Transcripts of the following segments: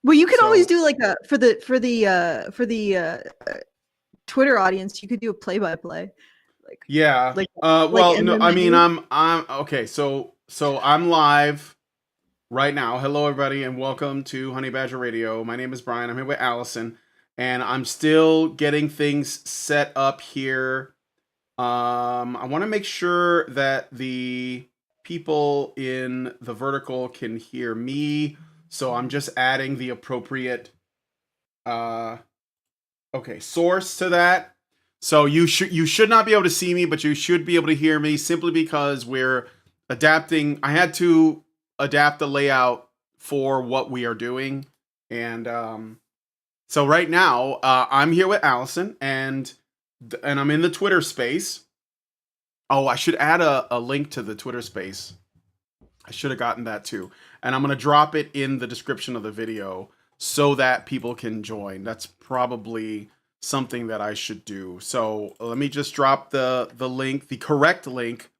Well, you could always So do like a for the Twitter audience. You could do a play-by-play, yeah. like Well, no, I mean, MMA. I'm okay. So I'm live right now. Hello, everybody, and welcome to Honey Badger Radio. My name is Brian. I'm here with Allison, and I'm still getting things set up here. I want to make sure that the people in the vertical can hear me. So I'm just adding the appropriate uh source to that. So you should not be able to see me, but you should be able to hear me simply because we're adapting. I had to adapt the layout for what we are doing, and so right now I'm here with Allison, and I'm in the Twitter space. Oh, I should add a link to the Twitter space. I should have gotten that too, and I'm gonna drop it in the description of the video so that people can join. That's probably something that I should do. So let me just drop the link, the correct link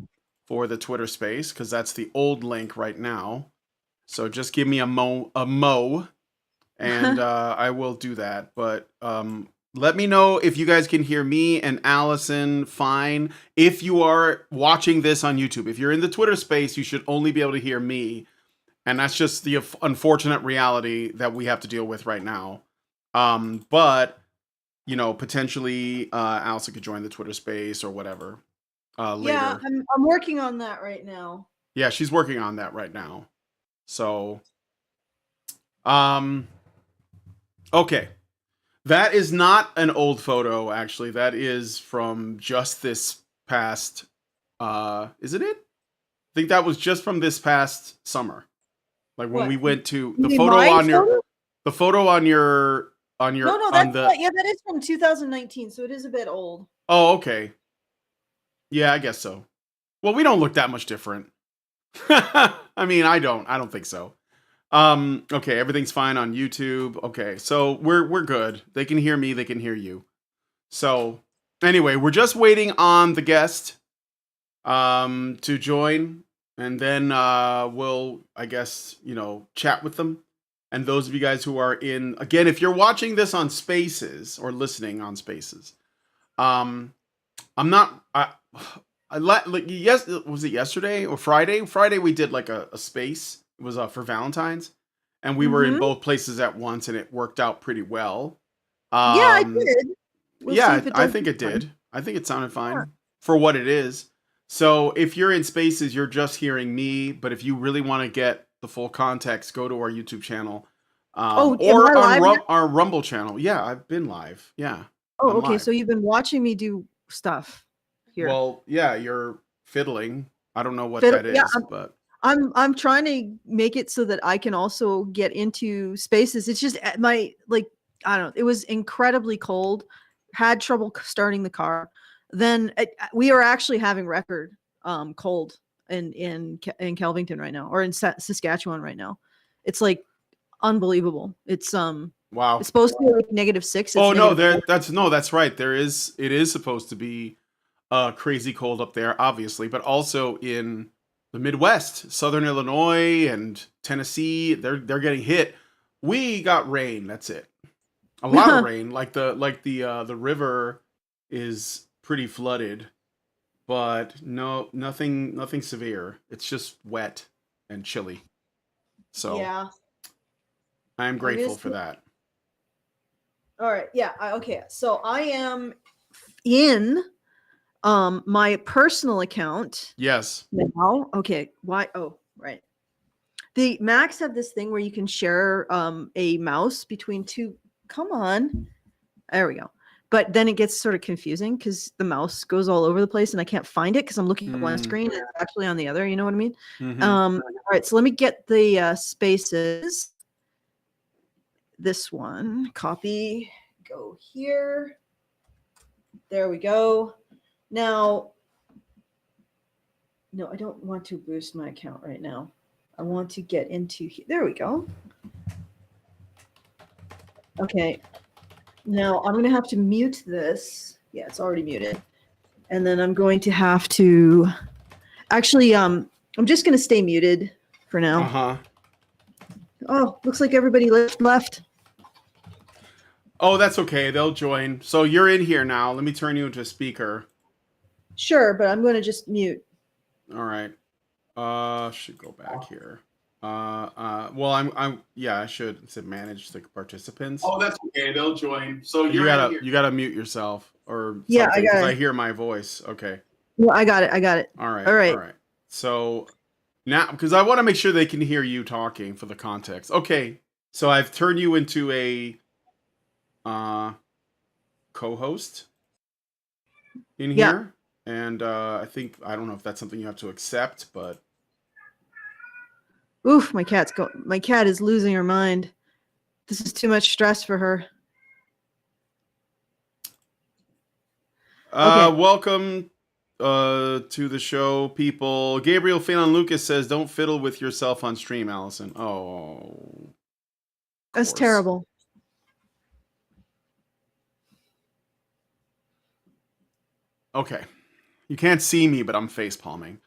for the Twitter space, because that's the old link right now. So just give me a mo, and I will do that. But let me know if you guys can hear me and Allison fine. If you are watching this on YouTube, if you're in the Twitter space, you should only be able to hear me. And that's just the unfortunate reality that we have to deal with right now. But, potentially Allison could join the Twitter space or whatever Yeah, later. I'm working on that right now. Yeah, she's working on that right now. So, okay. That is not an old photo, actually. That is from just this past, isn't it? I think that was just from this past summer. Like when What? we went to You the mean photo my on your, photo? the photo on your, No, on that's the, yeah, that is from 2019, so it is a bit old. oh, okay. Yeah, I guess so. Well, we don't look that much different. I mean, I don't think so. Okay, everything's fine on YouTube. Okay, so we're good. They can hear me, they can hear you. So anyway, we're just waiting on the guest to join, and then we'll, I guess, chat with them. And those of you guys who are in, again, if you're watching this on Spaces or listening on Spaces, I'm not yes, was it yesterday or Friday? Friday we did like a space. It was for Valentine's, and we were in both places at once, and it worked out pretty well. Yeah, I Um, did. We'll see yeah, if it I does think this it time. did. I think it sounded Yeah. fine for what it is. So if you're in Spaces, you're just hearing me. But if you really want to get the full context, go to our YouTube channel, Oh, am I or on live now? our Rumble channel. Yeah, I've been live. Yeah, Oh, I'm okay. live. So you've been watching me do stuff here. Well, yeah, you're fiddling. I don't know what Fiddle, that yeah, is, but I'm trying to make it so that I can also get into spaces. It's just my I don't know. It was incredibly cold. Had trouble starting the car. Then we are actually having record cold in Kelvington right now, or in Saskatchewan right now. It's like unbelievable. It's wow. supposed to be like -6. It's Oh no, -4. that's right. It is supposed to be crazy cold up there, obviously, but also in the Midwest, Southern Illinois and Tennessee, they're getting hit. We got rain, that's it. A lot of rain, like the river is pretty flooded, but no, nothing severe. It's just wet and chilly. So Yeah. I am I'm grateful just for that. all right. Yeah. Okay. So I am in my personal account Yes. now. Okay. Why? Oh, right. The Macs have this thing where you can share a mouse between two. Come on. There we go. But then it gets sort of confusing because the mouse goes all over the place and I can't find it because I'm looking at one screen and it's actually on the other. You know what I mean? Mm-hmm. All right. So let me get the spaces. This one, copy, go here. There we go. Now, no, I don't want to boost my account right now. I want to get into here. There we go. Okay. Now I'm going to have to mute this. Yeah, it's already muted. And then I'm going to have to actually, I'm just going to stay muted for now. Uh-huh. Oh, looks like everybody left. Oh, that's okay. They'll join. So you're in here now. Let me turn you into a speaker. Sure, but I'm going to just mute. All right. Should go back here. Well, yeah, I should. It said manage the participants. Oh, that's okay. They'll join. So you gotta mute yourself or Yeah, something I because got I it. hear my voice. Okay. Well, I got it. All right. All right. All right. So now, because I want to make sure they can hear you talking for the context. Okay. So I've turned you into a co-host in here, and I don't know if that's something you have to accept, but Oof, my cat is losing her mind. This is too much stress for her. Okay. Welcome to the show, people. Gabriel Phelan Lucas says, "Don't fiddle with yourself on stream, Allison." Oh, that's terrible. Okay, you can't see me, but I'm face palming.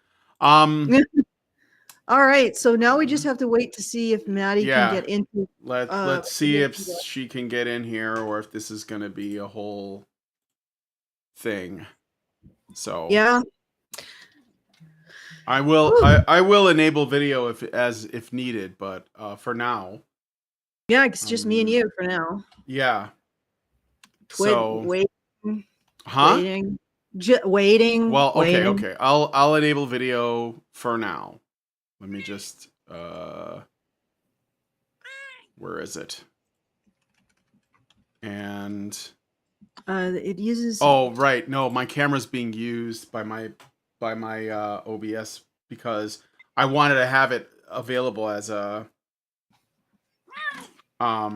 All right, so now we just have to wait to see if Maddie can get into. Let's see if she can get in here, or if this is going to be a whole thing. So yeah, I will enable video if needed, but for now, yeah, it's just me and you for now. Yeah. Waiting. Waiting. Well, okay. I'll enable video for now. Let me just where is it? And it uses. Oh, right. No, my camera's being used by my OBS because I wanted to have it available as a Up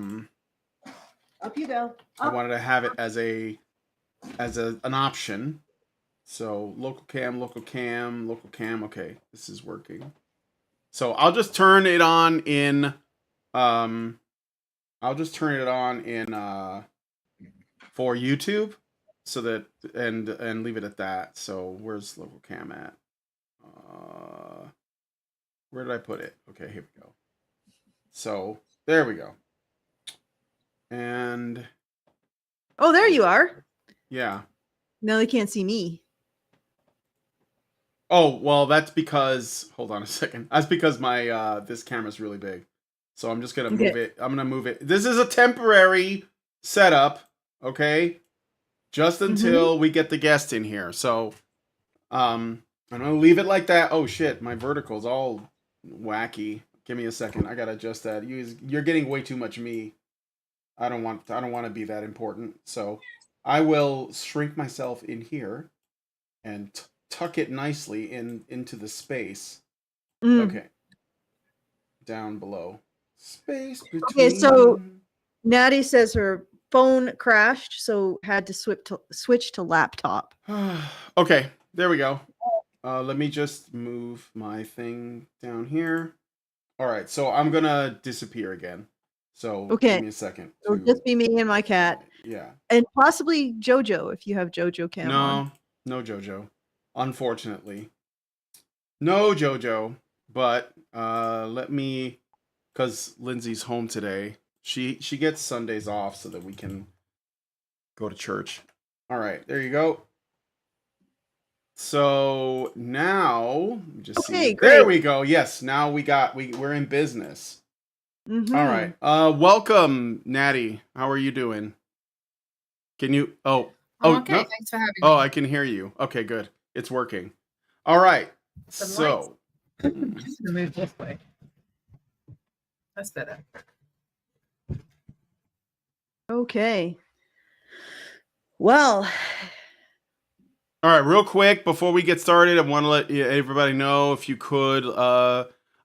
you go. Up. I wanted to have it as an option. So local cam. Okay, this is working. So I'll just turn it on in for YouTube so that and leave it at that. So where's local cam at? Where did I put it? Okay, here we go. So there we go. And oh, there you are. Yeah. No, they can't see me. Oh, well, that's because hold on a second. That's because my this camera's really big. So I'm just gonna move it. I'm gonna move it. This is a temporary setup, okay? Just until we get the guest in here. So I'm gonna leave it like that. Oh shit, my vertical's all wacky. Give me a second. I gotta adjust that. You're getting way too much me. I don't want to be that important. So I will shrink myself in here and tuck it nicely into the space. Okay. Down below. Space between. Okay, so Natty says her phone crashed, so had to switch to laptop. Okay, there we go. Let me just move my thing down here. All right, so I'm gonna disappear again. So give me a second. It'll just be me and my cat. Yeah. And possibly JoJo if you have JoJo cam on. No JoJo. Unfortunately. No JoJo. But let me, because Lindsay's home today. She gets Sundays off so that we can go to church. All right, there you go. So now just see. Great. There we go. Yes, now we're in business. All right. Welcome, Natty. How are you doing? Can you? Oh, okay. No. Thanks for having me. Oh, I can hear you. Okay, good. It's working. All right. So just move this way. That's better. Okay. Well. All right, real quick before we get started, I want to let everybody know, if you could,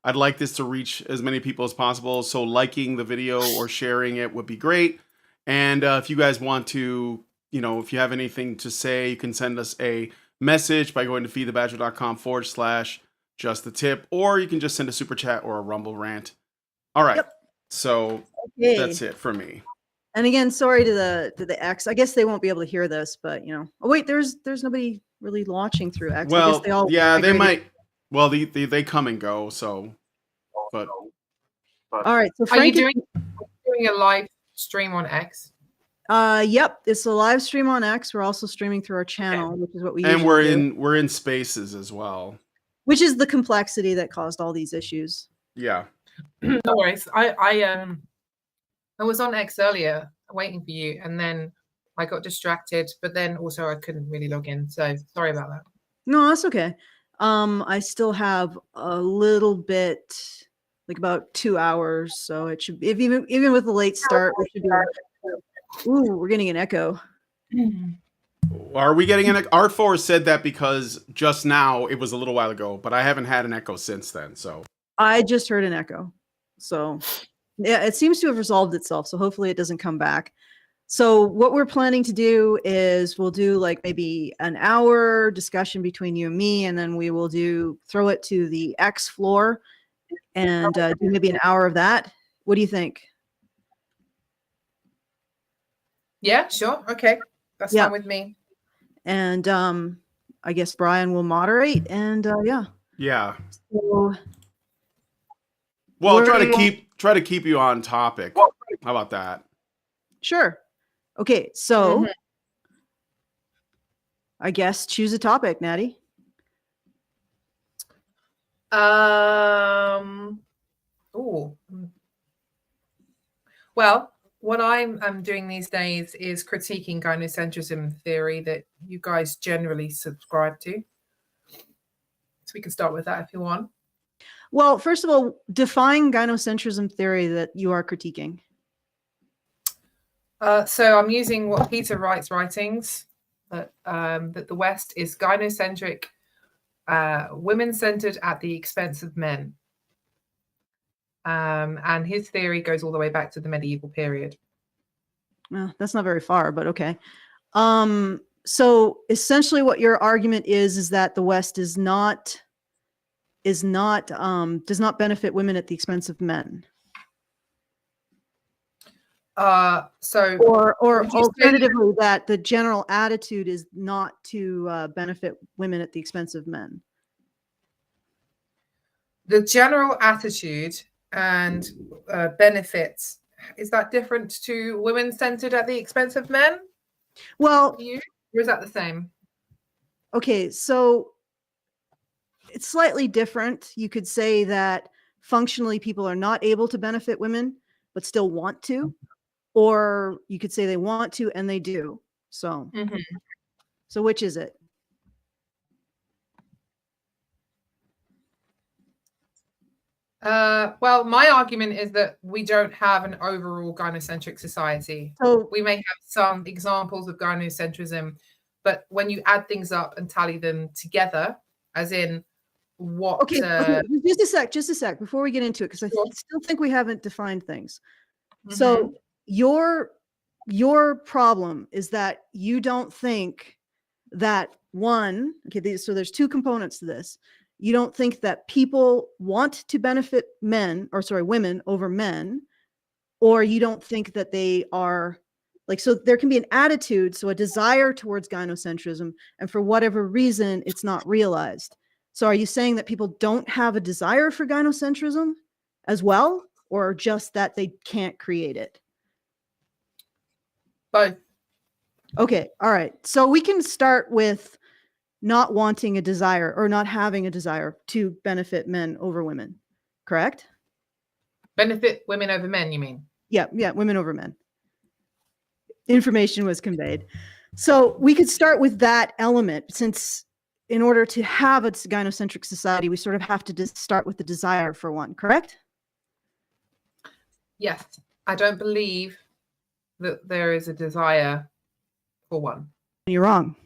I'd like this to reach as many people as possible. So liking the video or sharing it would be great. And if you guys want to, if you have anything to say, you can send us a message by going to feedthebadger.com/just the tip, or you can just send a super chat or a Rumble rant. All right. Yep. So that's it for me. And again, sorry to the X. I guess they won't be able to hear this, but Oh wait, there's nobody really watching through X. Well, I guess they all they might. Well, they come and go. So, but All right. So Are you Frank, is- doing a live stream on X? yep, it's a live stream on X. We're also streaming through our channel, which is what we And usually do, we're in spaces as well. which is the complexity that caused all these issues. Yeah. No worries. I was on X earlier waiting for you, and then I got distracted, but then also I couldn't really log in. So sorry about that. No, that's okay. I still have a little bit, like about 2 hours, so it should be, if even with the late start, we should be. Ooh, we're getting an echo. Are we getting an echo? Art4 said that because just now, it was a little while ago, but I haven't had an echo since then, so. I just heard an echo. So yeah, it seems to have resolved itself. So hopefully it doesn't come back. So what we're planning to do is we'll do like maybe an hour discussion between you and me, and then we will throw it to the X floor and do maybe an hour of that. What do you think? Yeah, sure. Okay. That's Yeah. fine with me. And I guess Brian will moderate, and yeah. Yeah. So Well, Where try do to keep you on topic. How about that? sure. Okay, so Mhm. I guess choose a topic, Natty. Oh. Well, what I'm doing these days is critiquing gynocentrism theory that you guys generally subscribe to. So we can start with that if you want. Well, first of all, define gynocentrism theory that you are critiquing. So I'm using what Peter Wright's writings, that the West is gynocentric, women-centered at the expense of men. And his theory goes all the way back to the medieval period. Well, that's not very far, but okay. So essentially what your argument is that the West does not benefit women at the expense of men. So Or would you say- alternatively, that the general attitude is not to benefit women at the expense of men. the general attitude and benefits, is that different to women centered at the expense of men Well, for you, or is that the same? okay, so it's slightly different. You could say that functionally people are not able to benefit women, but still want to. Or you could say they want to and they do. So, Mhm. so which is it? Well, my argument is that we don't have an overall gynocentric society. So We may have some examples of gynocentrism, but when you add things up and tally them together, as in what okay, just a sec before we get into it, because I Sure. still think we haven't defined things. Mhm. So your problem is that you don't think that so there's two components to this. You don't think that people want to benefit women over men, or you don't think that they are like, so there can be an attitude, so a desire towards gynocentrism, and for whatever reason, it's not realized. So are you saying that people don't have a desire for gynocentrism as well, or just that they can't create it? Both. Okay, all right. So we can start with not wanting a desire or not having a desire to benefit men over women, correct? Benefit women over men, you mean? Yeah, women over men. Information was conveyed. So we could start with that element, since in order to have a gynocentric society, we sort of have to start with the desire for one, correct? Yes. I don't believe that there is a desire for one. You're wrong.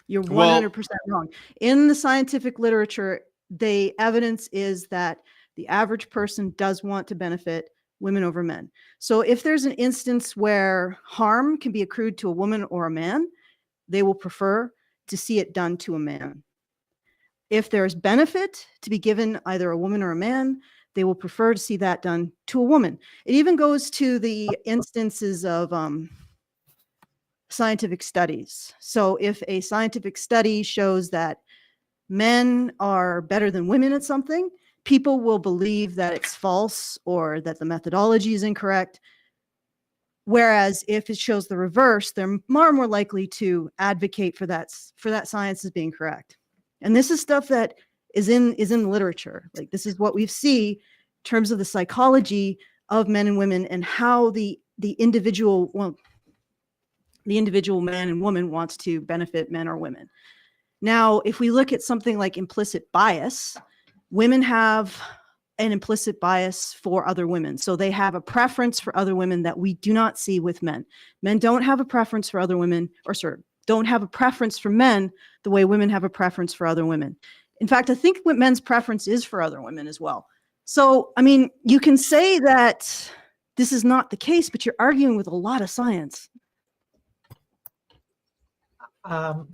You're 100% wrong. In the scientific literature, the evidence is that the average person does want to benefit women over men. So if there's an instance where harm can be accrued to a woman or a man, they will prefer to see it done to a man. If there's benefit to be given either a woman or a man, they will prefer to see that done to a woman. It even goes to the instances of scientific studies. So if a scientific study shows that men are better than women at something, people will believe that it's false or that the methodology is incorrect. Whereas if it shows the reverse, they're more likely to advocate for that science as being correct. And this is stuff that is in the literature. Like, this is what we see in terms of the psychology of men and women and how the individual man and woman wants to benefit men or women. Now, if we look at something like implicit bias, women have an implicit bias for other women. So they have a preference for other women that we do not see with men. Men don't have a preference for other women, or don't have a preference for men the way women have a preference for other women. In fact, I think what men's preference is for other women as well. So, I mean, you can say that this is not the case, but you're arguing with a lot of science.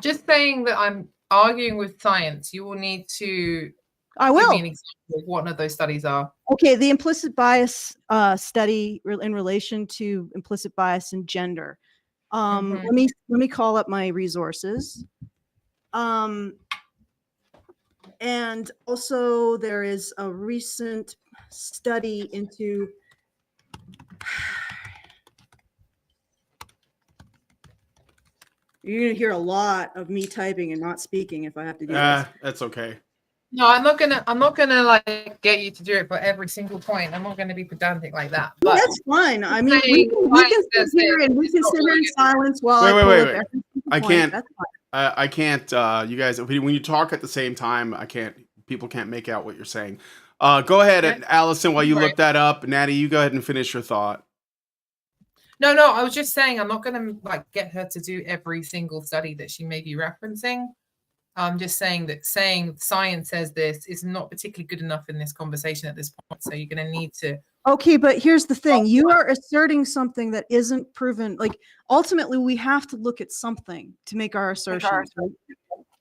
Just saying that I'm arguing with science, you will need to I will. give me an example of what one of those studies are. Okay, the implicit bias study in relation to implicit bias in gender. Let me call up my resources. And also there is a recent study into you're gonna hear a lot of me typing and not speaking if I have to do this. That's okay. No, I'm not gonna like get you to do it for every single point. I'm not gonna be pedantic like that. But that's fine. I mean, we can sit here and in silence while wait. I can't. I can't. You guys, when you talk at the same time, people can't make out what you're saying. Go ahead, okay. Allison. While you look that up, Natty, you go ahead and finish your thought. No, I was just saying I'm not gonna like get her to do every single study that she may be referencing. I'm just saying that saying science says this is not particularly good enough in this conversation at this point. So you're going to need to. Okay, but here's the thing. You are asserting something that isn't proven. Like, ultimately, we have to look at something to make our assertions. Right?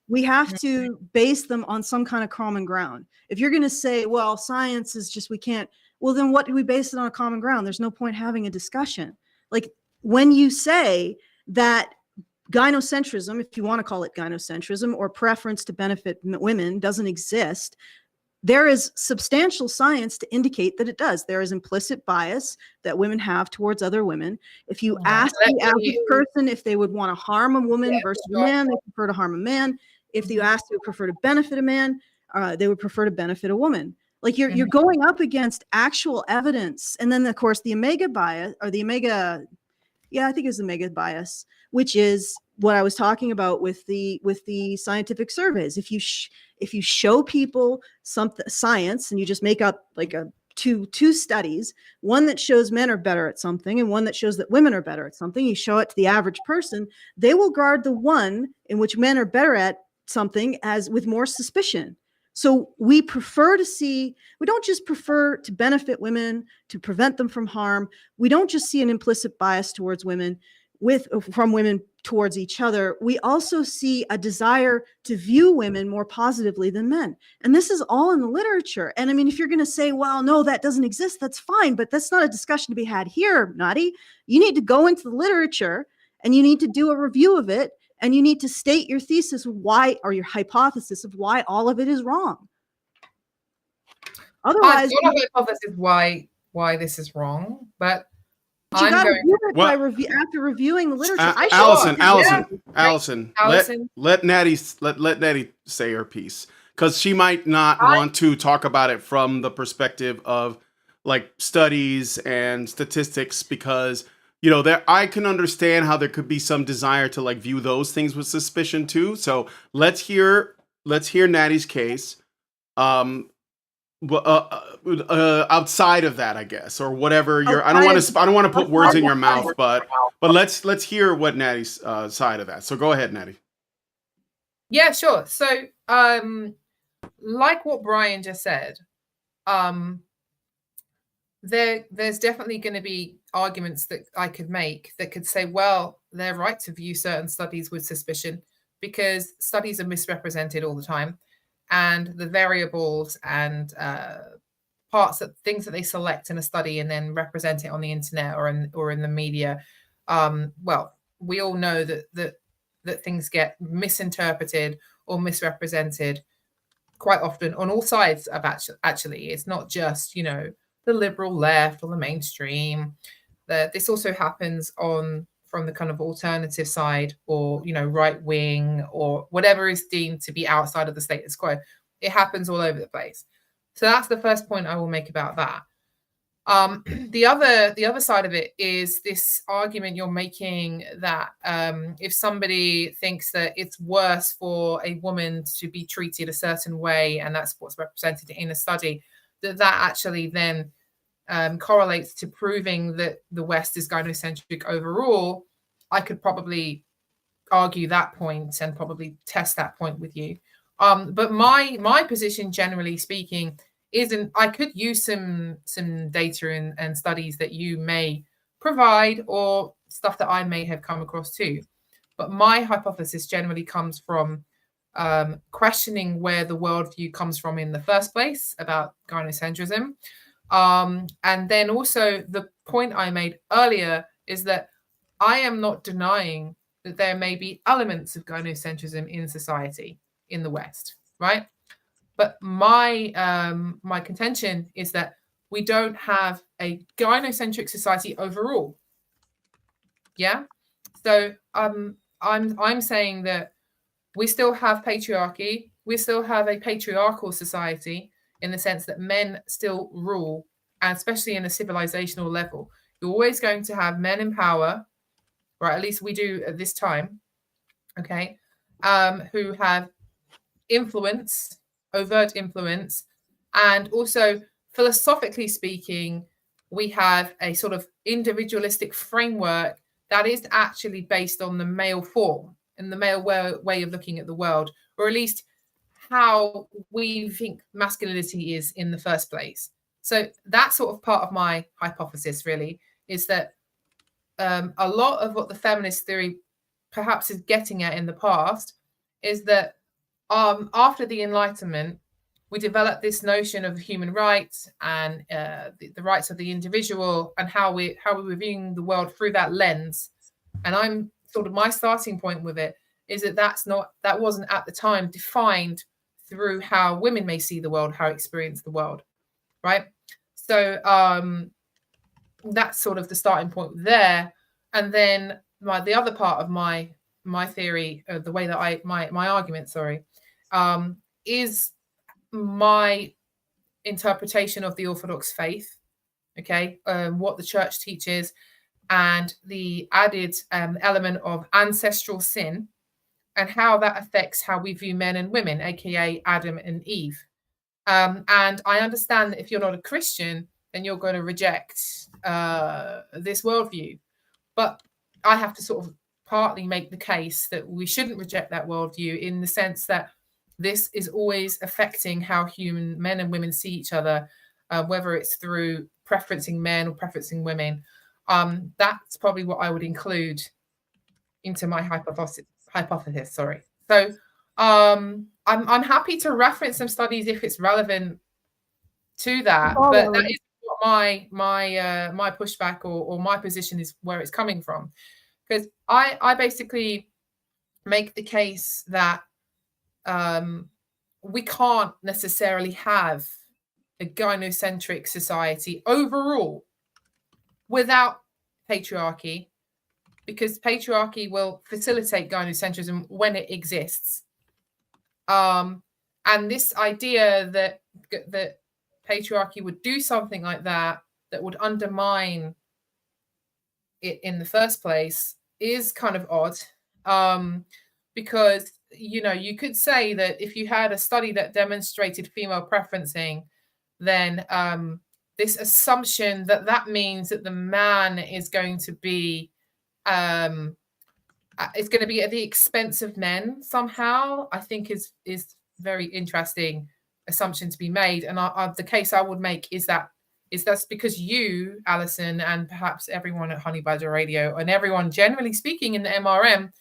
We have to base them on some kind of common ground. If you're going to say, well, science is just, we can't, well, then what do we base it on a common ground? There's no point having a discussion. Like, when you say that gynocentrism, if you want to call it gynocentrism, or preference to benefit women doesn't exist, there is substantial science to indicate that it does. There is implicit bias that women have towards other women. If you ask the average person if they would want to harm a woman versus a man, they prefer to harm a man. If you ask they would prefer to benefit a man, they would prefer to benefit a woman. Like, you're going up against actual evidence. And then, of course, the omega bias, or the omega, I think it's the omega bias, which is what I was talking about with the scientific surveys. If you show people science and you just make up like two studies, one that shows men are better at something and one that shows that women are better at something, you show it to the average person, they will guard the one in which men are better at something as with more suspicion. So we don't just prefer to benefit women, to prevent them from harm. We don't just see an implicit bias towards women from women towards each other. We also see a desire to view women more positively than men. And this is all in the literature. And I mean, if you're going to say, well, no, that doesn't exist, that's fine. But that's not a discussion to be had here, Nadi. You need to go into the literature and you need to do a review of it. And you need to state your thesis of why, or your hypothesis of why all of it is wrong. Otherwise, I've got a hypothesis why this is wrong, but you got to do it after reviewing the literature. Allison, let Natty say her piece, because she might not want to talk about it from the perspective of like studies and statistics, because I can understand how there could be some desire to like view those things with suspicion too. So let's hear Natty's case. Outside of that, I guess, or whatever I don't want to put words in your mouth, but let's hear what Natty's side of that. So go ahead, Natty. Yeah, sure. So like what Brian just said, there's definitely going to be arguments that I could make that could say, well, they're right to view certain studies with suspicion because studies are misrepresented all the time. And the variables and things that they select in a study and then represent it on the internet or in the media. Well, we all know that things get misinterpreted or misrepresented quite often on all sides of actually. It's not just, the liberal left or the mainstream. This also happens from the kind of alternative side, or, right wing, or whatever is deemed to be outside of the status quo. It happens all over the place. So that's the first point I will make about that. The other side of it is this argument you're making that if somebody thinks that it's worse for a woman to be treated a certain way, and that's what's represented in a study, that actually then correlates to proving that the West is gynocentric overall. I could probably argue that point and probably test that point with you. But my position, generally speaking, isn't. I could use some data and studies that you may provide, or stuff that I may have come across too. But my hypothesis generally comes from questioning where the worldview comes from in the first place about gynocentrism. And then also the point I made earlier is that I am not denying that there may be elements of gynocentrism in society in the West, right? But my contention is that we don't have a gynocentric society overall. Yeah. So I'm saying that we still have patriarchy. We still have a patriarchal society in the sense that men still rule, and especially in a civilizational level. You're always going to have men in power, right? At least we do at this time, okay, who have influence, overt influence, and also philosophically speaking, we have a sort of individualistic framework that is actually based on the male form and the male way of looking at the world, or at least how we think masculinity is in the first place. So that's sort of part of my hypothesis, really, is that a lot of what the feminist theory perhaps is getting at in the past is that after the Enlightenment, we developed this notion of human rights and the rights of the individual, and how we were viewing the world through that lens. And I'm sort of, my starting point with it is that wasn't at the time defined through how women may see the world, how experience the world, right? So that's sort of the starting point there. And then the other part of my theory, the way that my argument, is my interpretation of the Orthodox faith, okay, what the church teaches, and the added element of ancestral sin, and how that affects how we view men and women, aka Adam and Eve. And I understand that if you're not a Christian, then you're going to reject this worldview. But I have to sort of partly make the case that we shouldn't reject that worldview, in the sense that this is always affecting how human men and women see each other, whether it's through preferencing men or preferencing women. That's probably what I would include into my hypothesis. So I'm happy to reference some studies if it's relevant to that, but that is what my pushback or my position is, where it's coming from, because I basically make the case that we can't necessarily have a gynocentric society overall without patriarchy, because patriarchy will facilitate gynocentrism when it exists. And this idea that patriarchy would do something like that would undermine it in the first place is kind of odd, because you could say that if you had a study that demonstrated female preferencing, then this assumption that means that the man is going to be it's going to be at the expense of men somehow, I think is very interesting assumption to be made. And the case I would make is that's because you, Alison, and perhaps everyone at Honey Badger Radio, and everyone generally speaking in the MRM,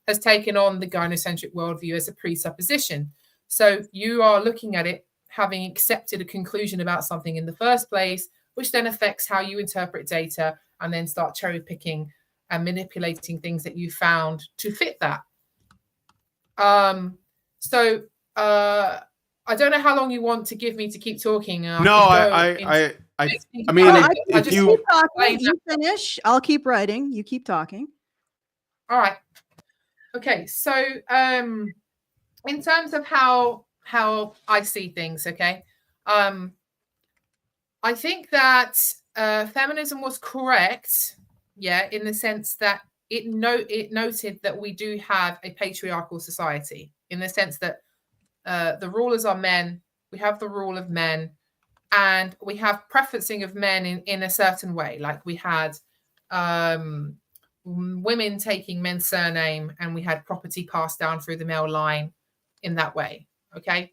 has taken on the gynocentric worldview as a presupposition. So you are looking at it having accepted a conclusion about something in the first place, which then affects how you interpret data, and then start cherry picking and manipulating things that you found to fit that. So I don't know how long you want to give me to keep talking. No, can go I mean, Oh, if keep you talking. You finish. I'll keep writing. You keep talking. All right. Okay. So, in terms of how I see things, okay, I think that feminism was correct, yeah, in the sense that it noted that we do have a patriarchal society, in the sense that the rulers are men, we have the rule of men, and we have preferencing of men in a certain way. Like we had women taking men's surname, and we had property passed down through the male line in that way. Okay.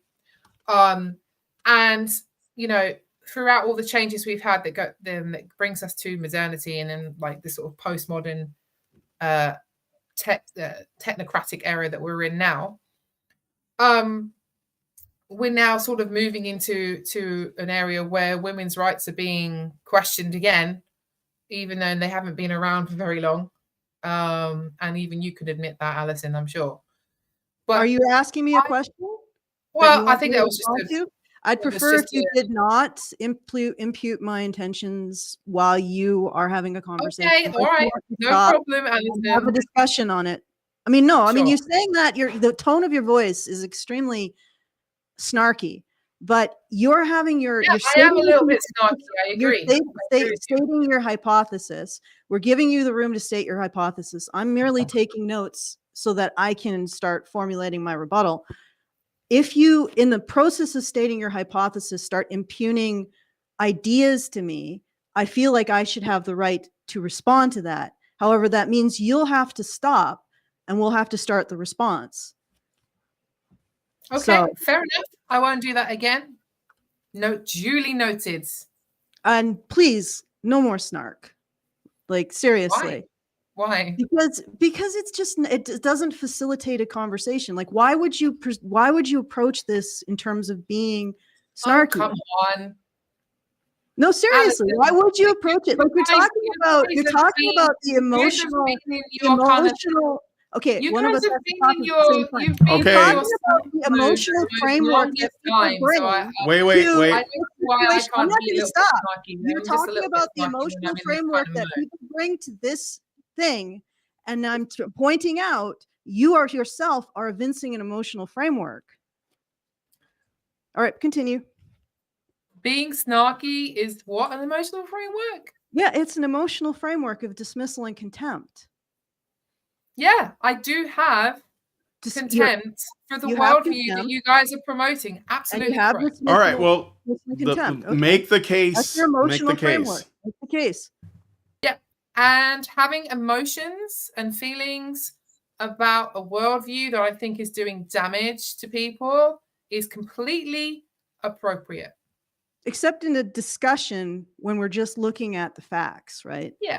And you know, throughout all the changes we've had that brings us to modernity, and then like this sort of postmodern technocratic era that we're in now, we're now sort of moving into an area where women's rights are being questioned again, even though they haven't been around for very long. And even you can admit that, Alison, I'm sure. But are you asking me a question? Well, I think that was just I'd prefer if you did not impute my intentions while you are having a conversation. Okay, all right, no problem, Alison. Have a discussion on it. I mean, no, I mean, you're saying that the tone of your voice is extremely snarky, but you're having your. Yeah, I am a little bit snarky. I agree. You're stating your hypothesis. We're giving you the room to state your hypothesis. I'm merely taking notes so that I can start formulating my rebuttal. If you, in the process of stating your hypothesis, start impugning ideas to me, I feel like I should have the right to respond to that. However, that means you'll have to stop and we'll have to start the response. Okay, fair enough. I won't do that again. Duly noted. And please, no more snark. Like, seriously. Why? Because it's just, it doesn't facilitate a conversation. Like, why would you approach this in terms of being snarky? Oh, come on. No, seriously, Alison, why would you approach it? Like, you're talking about the emotional. Okay, one of us has to talk at the same time. Okay. Talking about the emotional framework that people bring. Wait. I'm not going to stop. You're talking about the emotional framework that people bring to this thing, and I'm pointing out you yourself are evincing an emotional framework. All right, continue. Being snarky is what, an emotional framework? Yeah, it's an emotional framework of dismissal and contempt. Yeah, I do have contempt for the worldview that you guys are promoting. Absolutely correct. All right, well, make the case. That's your emotional framework. Make the case. Yeah, and having emotions and feelings about a worldview that I think is doing damage to people is completely appropriate. Except in a discussion when we're just looking at the facts, right? Yeah,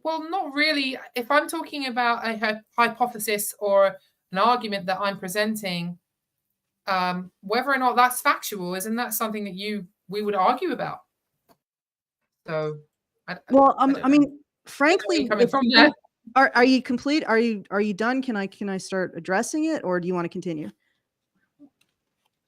well, not really. If I'm talking about a hypothesis or an argument that I'm presenting, whether or not that's factual, isn't that something that we would argue about? So, I mean, frankly, are you complete? Are you done? Can I start addressing it, or do you want to continue?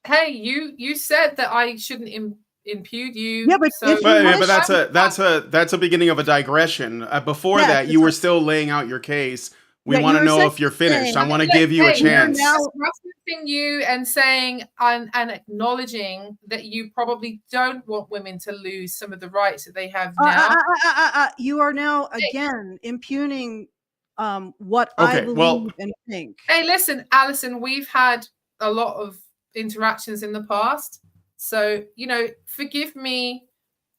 Hey, you said that I shouldn't impute you. Yeah, but, but that's a beginning of a digression. Before that, you were still laying out your case. We want to know if you're finished. I want to give you a chance. Referencing you and saying and acknowledging that you probably don't want women to lose some of the rights that they have now. You are now again impugning what I believe and think. Hey, listen, Alison, we've had a lot of interactions in the past. So, forgive me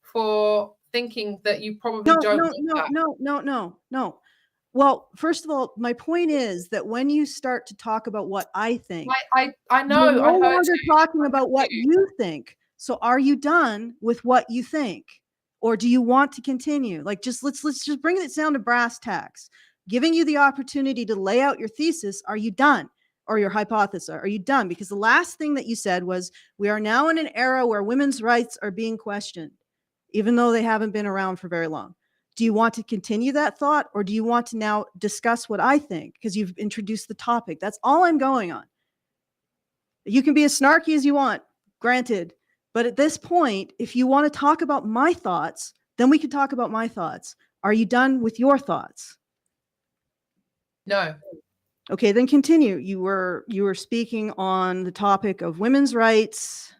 for thinking that you probably don't. No. Well, first of all, my point is that when you start to talk about what I think, I know you're no longer talking about what you think. So are you done with what you think? Or do you want to continue? Like, let's just bring it down to brass tacks. Giving you the opportunity to lay out your thesis, are you done? Or your hypothesis, are you done? Because the last thing that you said was, we are now in an era where women's rights are being questioned, even though they haven't been around for very long. Do you want to continue that thought, or do you want to now discuss what I think? Because you've introduced the topic. That's all I'm going on. You can be as snarky as you want, granted. But at this point, if you want to talk about my thoughts, then we can talk about my thoughts. Are you done with your thoughts? No. Okay, then continue. You were speaking on the topic of women's rights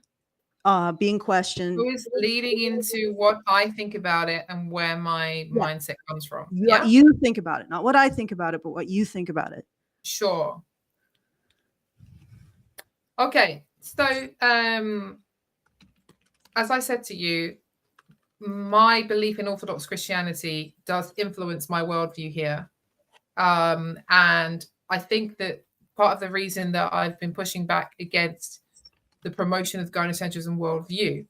being questioned. Who is leading into what I think about it and where my mindset comes from? What you think about it, not what I think about it, but what you think about it. Sure. Okay, so as I said to you, my belief in Orthodox Christianity does influence my worldview here. And I think that part of the reason that I've been pushing back against the promotion of gynocentrism worldview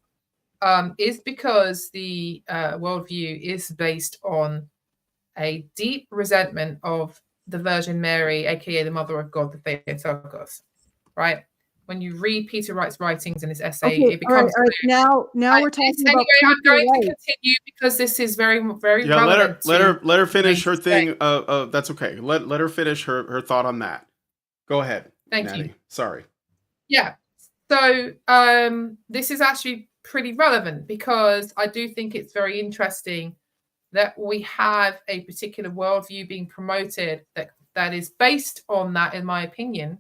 is because the worldview is based on a deep resentment of the Virgin Mary, aka the Mother of God, the Theotokos, right? When you read Peter Wright's writings in his essay, it becomes all right. Now we're talking about. Anyway, I'm going to continue because this is very, very relevant. Let her finish her thing. That's okay. Let her finish her thought on that. Go ahead. Thank Natty. you. Sorry. Yeah. So this is actually pretty relevant because I do think it's very interesting that we have a particular worldview being promoted that is based on that, in my opinion.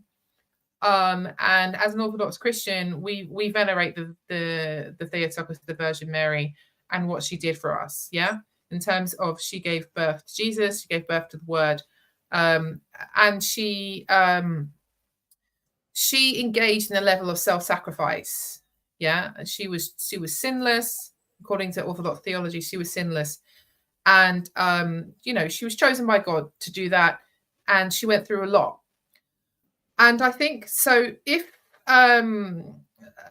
And as an Orthodox Christian, we venerate the Theotokos, the Virgin Mary, and what she did for us. Yeah, in terms of she gave birth to Jesus, she gave birth to the Word, and she engaged in a level of self-sacrifice. Yeah, and she was sinless according to Orthodox theology. She was sinless, and she was chosen by God to do that, and she went through a lot. And I think so. If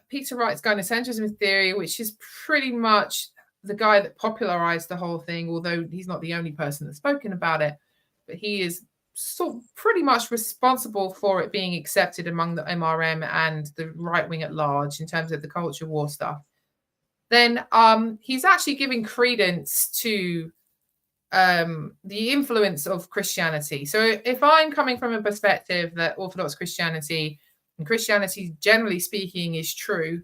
Peter Wright's gynocentrism theory, which is pretty much the guy that popularized the whole thing, although he's not the only person that's spoken about it, but he is pretty much responsible for it being accepted among the MRM and the right wing at large in terms of the culture war stuff, then he's actually giving credence to the influence of Christianity. So if I'm coming from a perspective that Orthodox Christianity and Christianity, generally speaking, is true,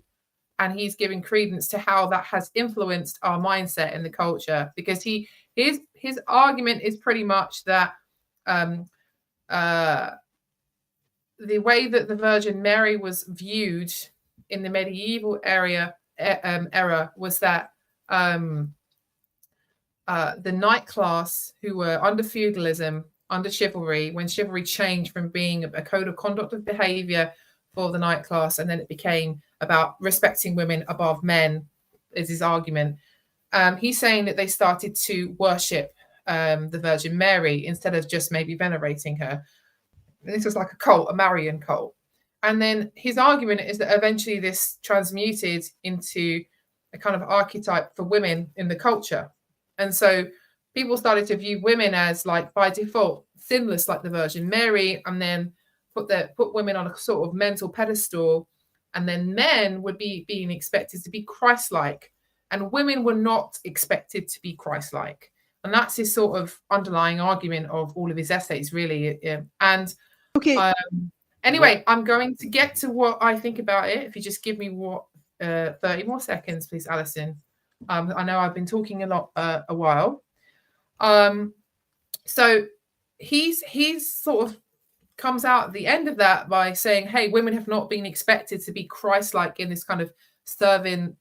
and he's giving credence to how that has influenced our mindset in the culture, because his argument is pretty much that the way that the Virgin Mary was viewed in the medieval era was that the knight class, who were under feudalism, under chivalry, when chivalry changed from being a code of conduct of behavior for the knight class, and then it became about respecting women above men, is his argument. He's saying that they started to worship the Virgin Mary instead of just maybe venerating her. And this was like a cult, a Marian cult. And then his argument is that eventually this transmuted into a kind of archetype for women in the culture. And so people started to view women as, like, by default, sinless, like the Virgin Mary, and then put women on a sort of mental pedestal. And then men would be being expected to be Christ-like, and women were not expected to be Christ-like. And that's his sort of underlying argument of all of his essays, really. And okay. Anyway, I'm going to get to what I think about it. If you just give me 30 more seconds, please, Alison. I know I've been talking a while. So he's sort of comes out at the end of that by saying, hey, women have not been expected to be Christ-like in this kind of servant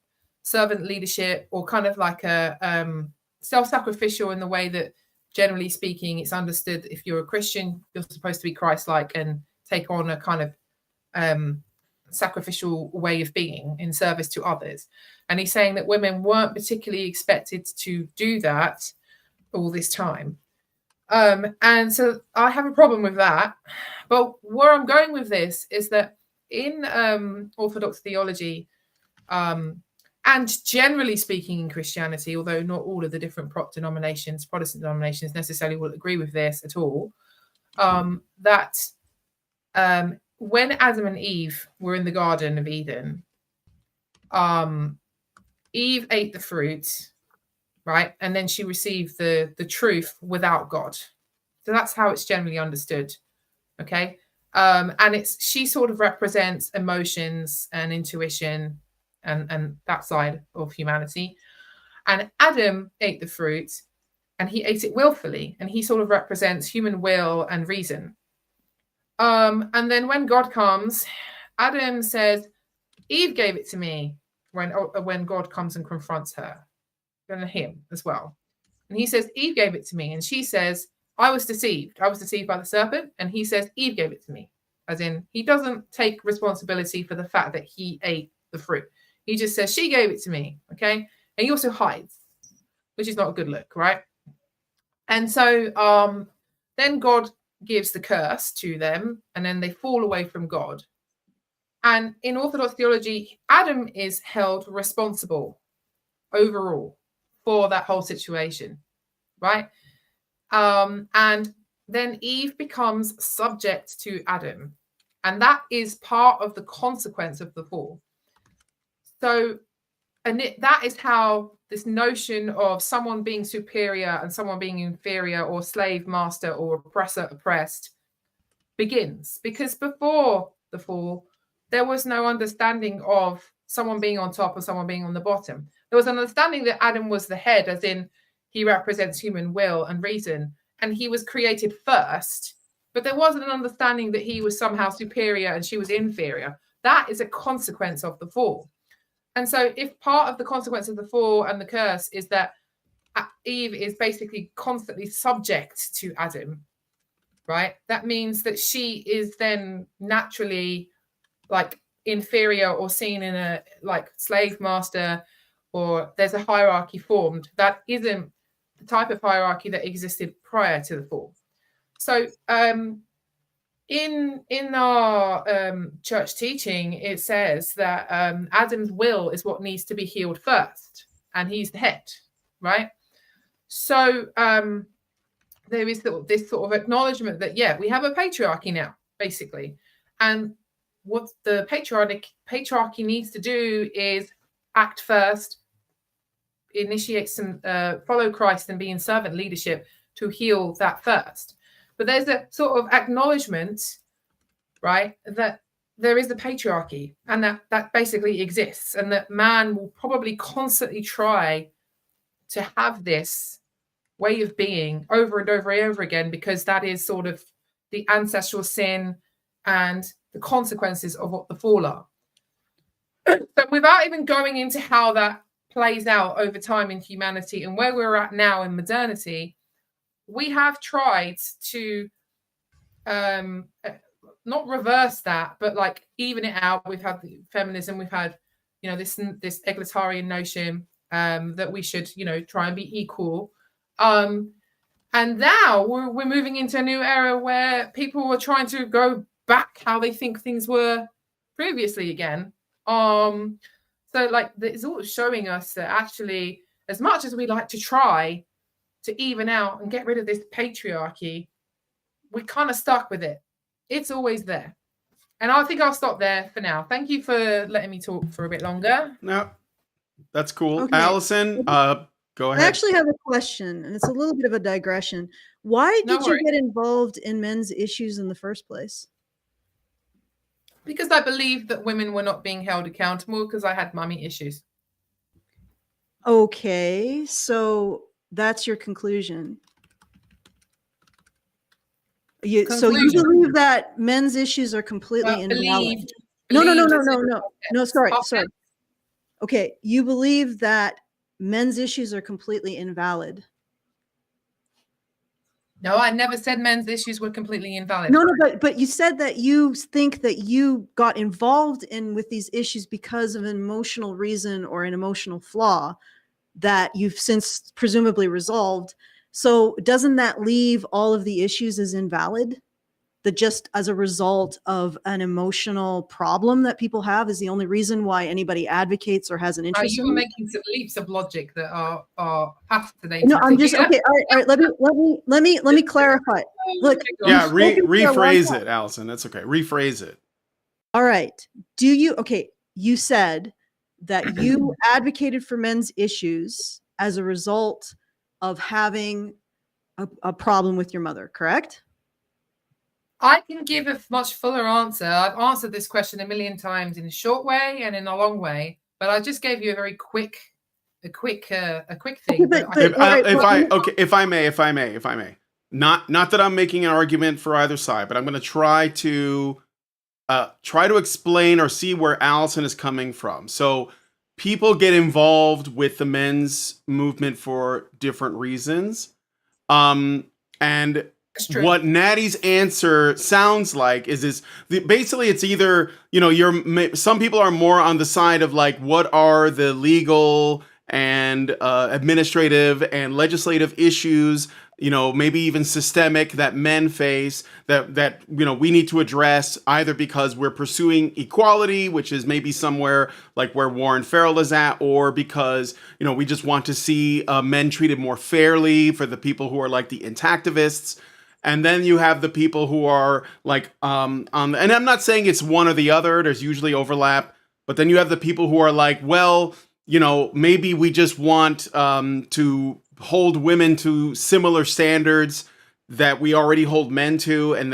leadership, or kind of like a self-sacrificial in the way that, generally speaking, it's understood if you're a Christian, you're supposed to be Christ-like and take on a kind of sacrificial way of being in service to others. And he's saying that women weren't particularly expected to do that all this time. And so I have a problem with that. But where I'm going with this is that in Orthodox theology, and generally speaking in Christianity, although not all of the different Protestant denominations necessarily will agree with this at all, that when Adam and Eve were in the Garden of Eden, Eve ate the fruit, right? And then she received the truth without God. So that's how it's generally understood, okay? And she sort of represents emotions and intuition and that side of humanity. And Adam ate the fruit, and he ate it willfully, and he sort of represents human will and reason. And then when God comes, Adam says, Eve gave it to me, when God comes and confronts her, and him as well. And he says, Eve gave it to me. And she says, I was deceived. I was deceived by the serpent. And he says, Eve gave it to me. As in, he doesn't take responsibility for the fact that he ate the fruit. He just says, she gave it to me. Okay. And he also hides, which is not a good look, right? And so then God gives the curse to them, and then they fall away from God. And in Orthodox theology, Adam is held responsible overall for that whole situation, right? And then Eve becomes subject to Adam, and that is part of the consequence of the fall. So, that is how this notion of someone being superior and someone being inferior, or slave master, or oppressor oppressed, begins. Because before the fall, there was no understanding of someone being on top or someone being on the bottom. There was an understanding that Adam was the head, as in he represents human will and reason, and he was created first. But there wasn't an understanding that he was somehow superior and she was inferior. That is a consequence of the fall. And so if part of the consequence of the fall and the curse is that Eve is basically constantly subject to Adam, right? That means that she is then naturally like inferior, or seen in a like slave master, or there's a hierarchy formed that isn't the type of hierarchy that existed prior to the fall. So in our church teaching, it says that Adam's will is what needs to be healed first, and he's the head, right? So there is this sort of acknowledgement that, yeah, we have a patriarchy now, basically. And what the patriarchy needs to do is act first, initiate some, follow Christ and be in servant leadership to heal that first. But there's a sort of acknowledgement, right, that there is the patriarchy, and that basically exists, and that man will probably constantly try to have this way of being over and over and over again, because that is sort of the ancestral sin and the consequences of what the fall are. So without even going into how that plays out over time in humanity and where we're at now in modernity, we have tried to not reverse that, but like even it out. We've had feminism, we've had, you know, this egalitarian notion that we should, you know, try and be equal. And now we're moving into a new era where people are trying to go back how they think things were previously again. So like it's all showing us that actually, as much as we like to try to even out and get rid of this patriarchy, we're kind of stuck with it. It's always there. And I think I'll stop there for now. Thank you for letting me talk for a bit longer. No, that's cool. Okay. Allison, go ahead. I actually have a question, and it's a little bit of a digression. Why did you get involved in men's issues in the first place? Because I believed that women were not being held accountable, because I had mummy issues. Okay, so that's your conclusion. So you believe that men's issues are completely invalid? No. Sorry. Okay, you believe that men's issues are completely invalid? No, I never said men's issues were completely invalid. No, but you said that you think that you got involved with these issues because of an emotional reason or an emotional flaw that you've since presumably resolved. So doesn't that leave all of the issues as invalid? That just as a result of an emotional problem that people have is the only reason why anybody advocates or has an interest in it? You were making some leaps of logic that are fascinating. No, I'm just okay. All right. Let me clarify. Look. Yeah, rephrase it, Allison. That's okay. Rephrase it. All right. You said that you advocated for men's issues as a result of having a problem with your mother, correct? I can give a much fuller answer. I've answered this question a million times in a short way and in a long way, but I just gave you a very quick thing. If I may. Not that I'm making an argument for either side, but I'm going to try to explain or see where Allison is coming from. So people get involved with the men's movement for different reasons. And what Natty's answer sounds like is basically it's either, some people are more on the side of like, what are the legal and administrative and legislative issues, maybe even systemic that men face that we need to address, either because we're pursuing equality, which is maybe somewhere like where Warren Farrell is at, or because, we just want to see men treated more fairly, for the people who are like the intactivists. And then you have the people who are like, and I'm not saying it's one or the other, there's usually overlap, but then you have the people who are like, well, maybe we just want to hold women to similar standards that we already hold men to, and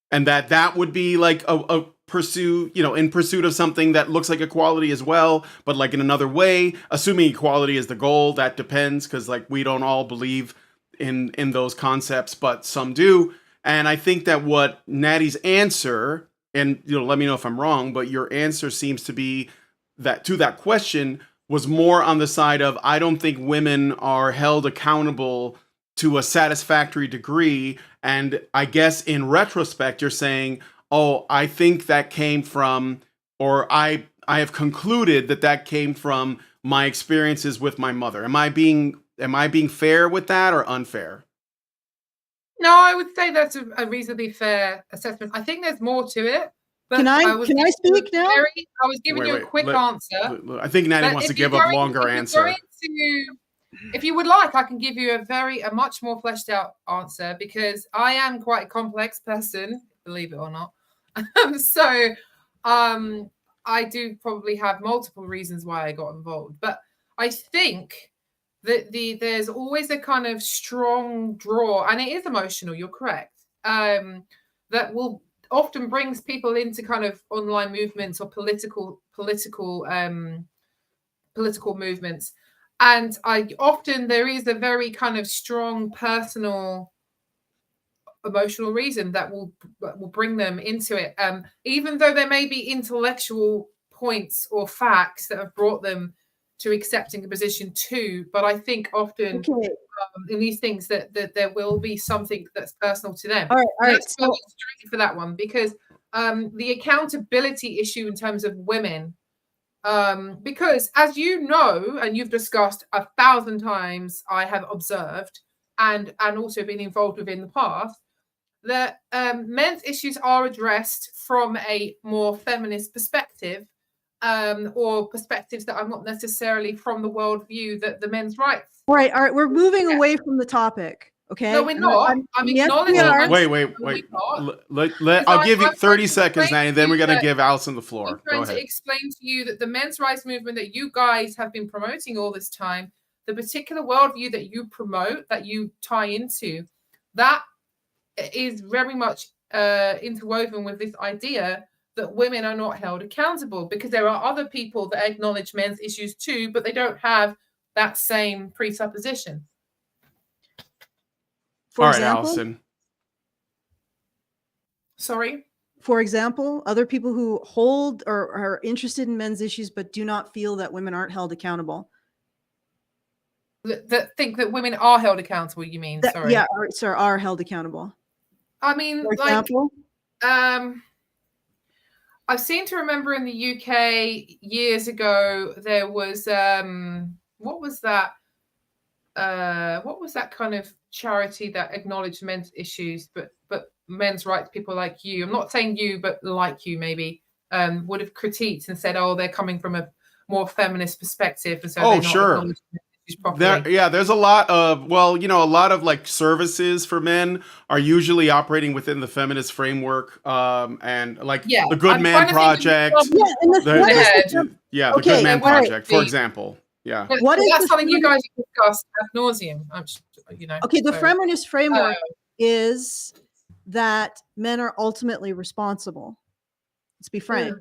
that would be like a pursue, in pursuit of something that looks like equality as well, but like in another way, assuming equality is the goal. That depends, because like we don't all believe in those concepts, but some do. And I think that what Natty's answer, and let me know if I'm wrong, but your answer seems to be that to that question was more on the side of, I don't think women are held accountable to a satisfactory degree. And I guess in retrospect, you're saying, oh, I think that came from, or I have concluded that came from my experiences with my mother. Am I being fair with that, or unfair? No, I would say that's a reasonably fair assessment. I think there's more to it. But can I speak now? I was giving you a quick answer. I think Natty wants to give a longer answer. If you would like, I can give you a much more fleshed out answer, because I am quite a complex person, believe it or not. So I do probably have multiple reasons why I got involved. But I think that there's always a kind of strong draw, and it is emotional, you're correct, that will often brings people into kind of online movements or political movements. And there is a very kind of strong personal emotional reason that will bring them into it, even though there may be intellectual points or facts that have brought them to accepting a position too. But I think often in these things that there will be something that's personal to them. All right. Let's go straight for that one, because the accountability issue in terms of women, because as you know, and you've discussed 1,000 times, I have observed and also been involved with in the past, that men's issues are addressed from a more feminist perspective, or perspectives that are not necessarily from the worldview that the men's rights. All right. We're moving away from the topic. Okay. No, we're not. I'm acknowledging. Wait. I'll give you 30 seconds, Natty, and then we're going to give Allison the floor. I'm trying to explain to you that the men's rights movement that you guys have been promoting all this time, the particular worldview that you promote, that you tie into, that is very much interwoven with this idea that women are not held accountable, because there are other people that acknowledge men's issues too, but they don't have that same presupposition. All right, Allison. Sorry? For example, other people who hold or are interested in men's issues but do not feel that women aren't held accountable. That think that women are held accountable, you mean? Sorry. Yeah, are held accountable. I mean, for example? I seem to remember in the UK years ago, there was what was that kind of charity that acknowledged men's issues, but men's rights people like you, I'm not saying you, but like you maybe, would have critiqued and said, oh, they're coming from a more feminist perspective, and so they're not acknowledging there's a lot of a lot of like services for men are usually operating within the feminist framework, and like the Good Man Project, the Good Man Project, for example. Yeah, that's something you guys discussed ad nauseum. Okay, the feminist framework is that men are ultimately responsible. Let's be frank.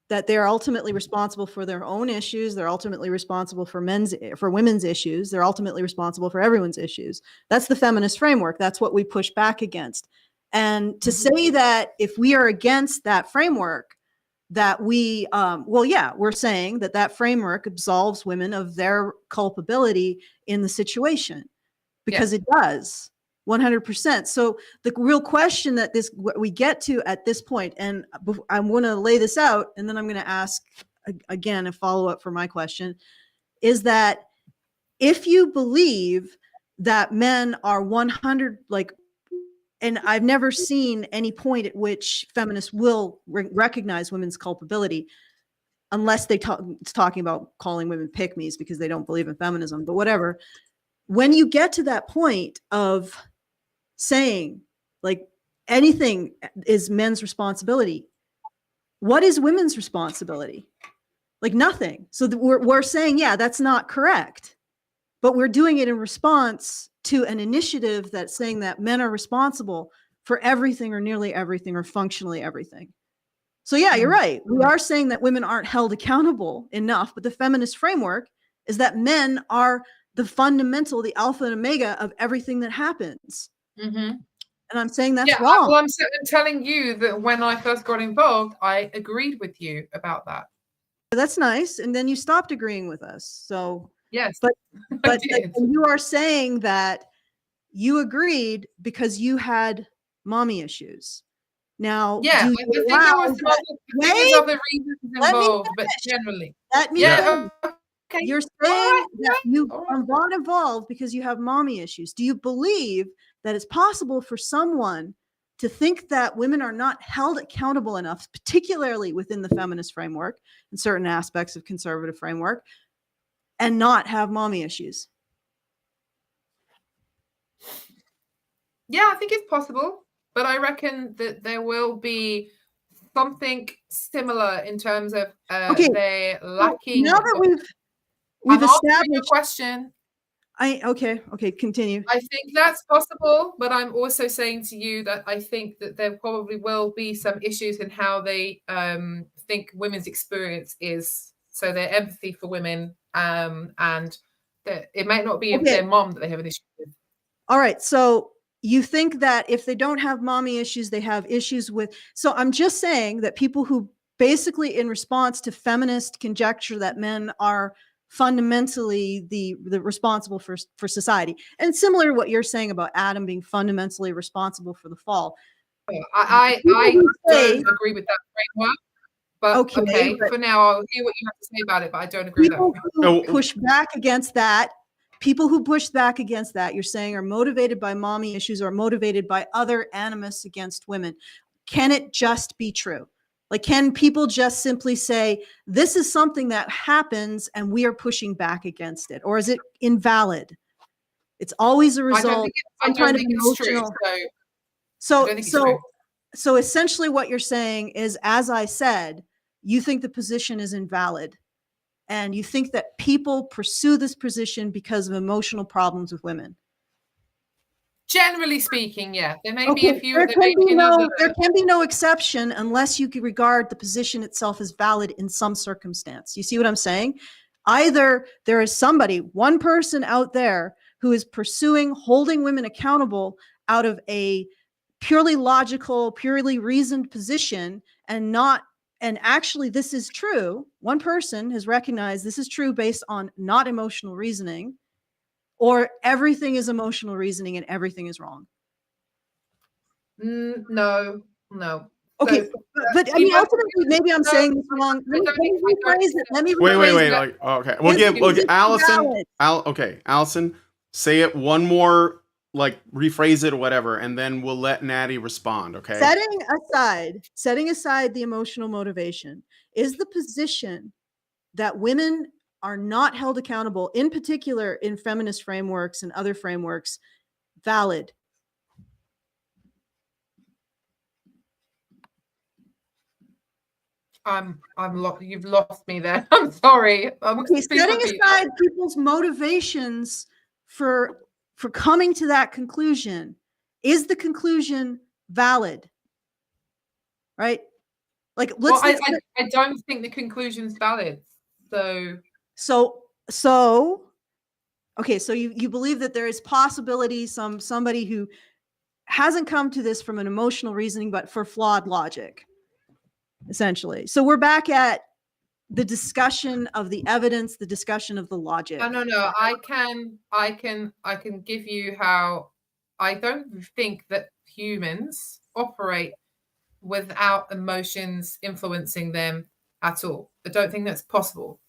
That they're ultimately responsible for their own issues. They're ultimately responsible for women's issues. They're ultimately responsible for everyone's issues. That's the feminist framework. That's what we push back against. And to say that if we are against that framework, that we, we're saying that that framework absolves women of their culpability in the situation, because it does. 100%. So the real question that what we get to at this point, and I'm going to lay this out, and then I'm going to ask again a follow-up for my question, is that if you believe that men are 100, and I've never seen any point at which feminists will recognize women's culpability, unless it's talking about calling women pick-me's because they don't believe in feminism, but whatever. When you get to that point of saying like anything is men's responsibility, what is women's responsibility? Like nothing. So we're saying, yeah, that's not correct, but we're doing it in response to an initiative that's saying that men are responsible for everything or nearly everything or functionally everything. So yeah, you're right. We are saying that women aren't held accountable enough, but the feminist framework is that men are the fundamental, the alpha and omega of everything that happens. And I'm saying that's wrong. Well, I'm telling you that when I first got involved, I agreed with you about that. That's nice. And then you stopped agreeing with us. So yes, but you are saying that you agreed because you had mommy issues. Now, yeah, I think there was some other reasons involved, but generally, okay. You're saying that you are not involved because you have mommy issues. Do you believe that it's possible for someone to think that women are not held accountable enough, particularly within the feminist framework and certain aspects of conservative framework, and not have mommy issues? Yeah, I think it's possible, but I reckon that there will be something similar in terms of they're lacking. Now that we've established your question. Okay, continue. I think that's possible, but I'm also saying to you that I think that there probably will be some issues in how they think women's experience is. So their empathy for women, and that it might not be their mom that they have an issue with. All right, so you think that if they don't have mommy issues, they have issues with. So I'm just saying that people who basically, in response to feminist conjecture that men are fundamentally the responsible for society, and similar to what you're saying about Adam being fundamentally responsible for the fall. I don't agree with that framework, but okay, for now I'll hear what you have to say about it, but I don't agree with that. Who push back against that, people who push back against that, you're saying are motivated by mommy issues or motivated by other animus against women. Can it just be true? Like, can people just simply say, this is something that happens and we are pushing back against it? Or is it invalid? It's always a result. I don't think it's true. So essentially what you're saying is, as I said, you think the position is invalid. And you think that people pursue this position because of emotional problems with women. Generally speaking, yeah. There may be a few. There can be no exception unless you can regard the position itself as valid in some circumstance. You see what I'm saying? Either there is one person out there who is pursuing holding women accountable out of a purely logical, purely reasoned position, and actually this is true. One person has recognized this is true based on not emotional reasoning, or everything is emotional reasoning and everything is wrong. No. Okay, but I mean, ultimately, maybe I'm saying this wrong. Let me rephrase it. Wait. Okay, we'll give Allison. Allison, say it one more, rephrase it or whatever, and then we'll let Natty respond. Okay. Setting aside the emotional motivation, is the position that women are not held accountable, in particular in feminist frameworks and other frameworks, valid? You've lost me there. I'm sorry. Setting aside people's motivations for coming to that conclusion, Is the conclusion valid? Right? Like, Well, let's I don't think the conclusion's valid. so okay, so you believe that there is possibility somebody who hasn't come to this from an emotional reasoning, but for flawed logic, essentially. So we're back at the discussion of the evidence, the discussion of the logic. No. I can give you how I don't think that humans operate without emotions influencing them at all. I don't think that's possible.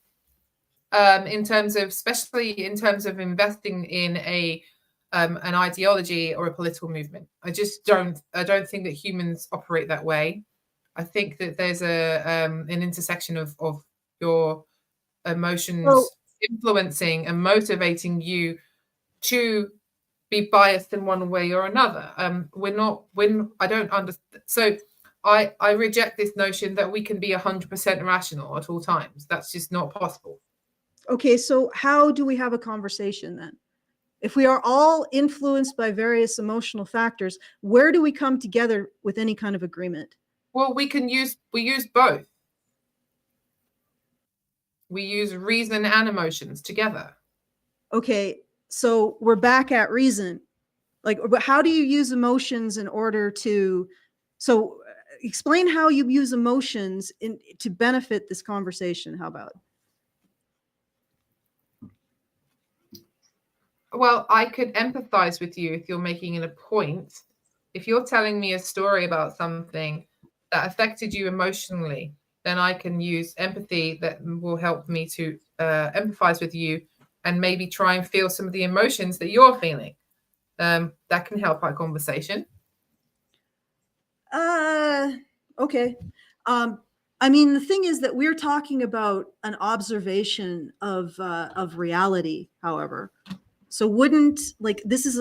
In terms of, especially in terms of investing in an ideology or a political movement, I don't think that humans operate that way. I think that there's an intersection of your emotions influencing and motivating you to be biased in one way or another. I don't understand. So I reject this notion that we can be 100% rational at all times. That's just not possible. Okay, so how do we have a conversation then? If we are all influenced by various emotional factors, where do we come together with any kind of agreement? Well, we use both. We use reason and emotions together. Okay, so we're back at reason. Like, how do you use emotions in order to, explain how you use emotions to benefit this conversation. How about? Well, I could empathize with you if you're making it a point. If you're telling me a story about something that affected you emotionally, then I can use empathy that will help me to empathize with you and maybe try and feel some of the emotions that you're feeling. That can help our conversation. Okay. I mean, the thing is that we're talking about an observation of reality, however. So wouldn't, like, this is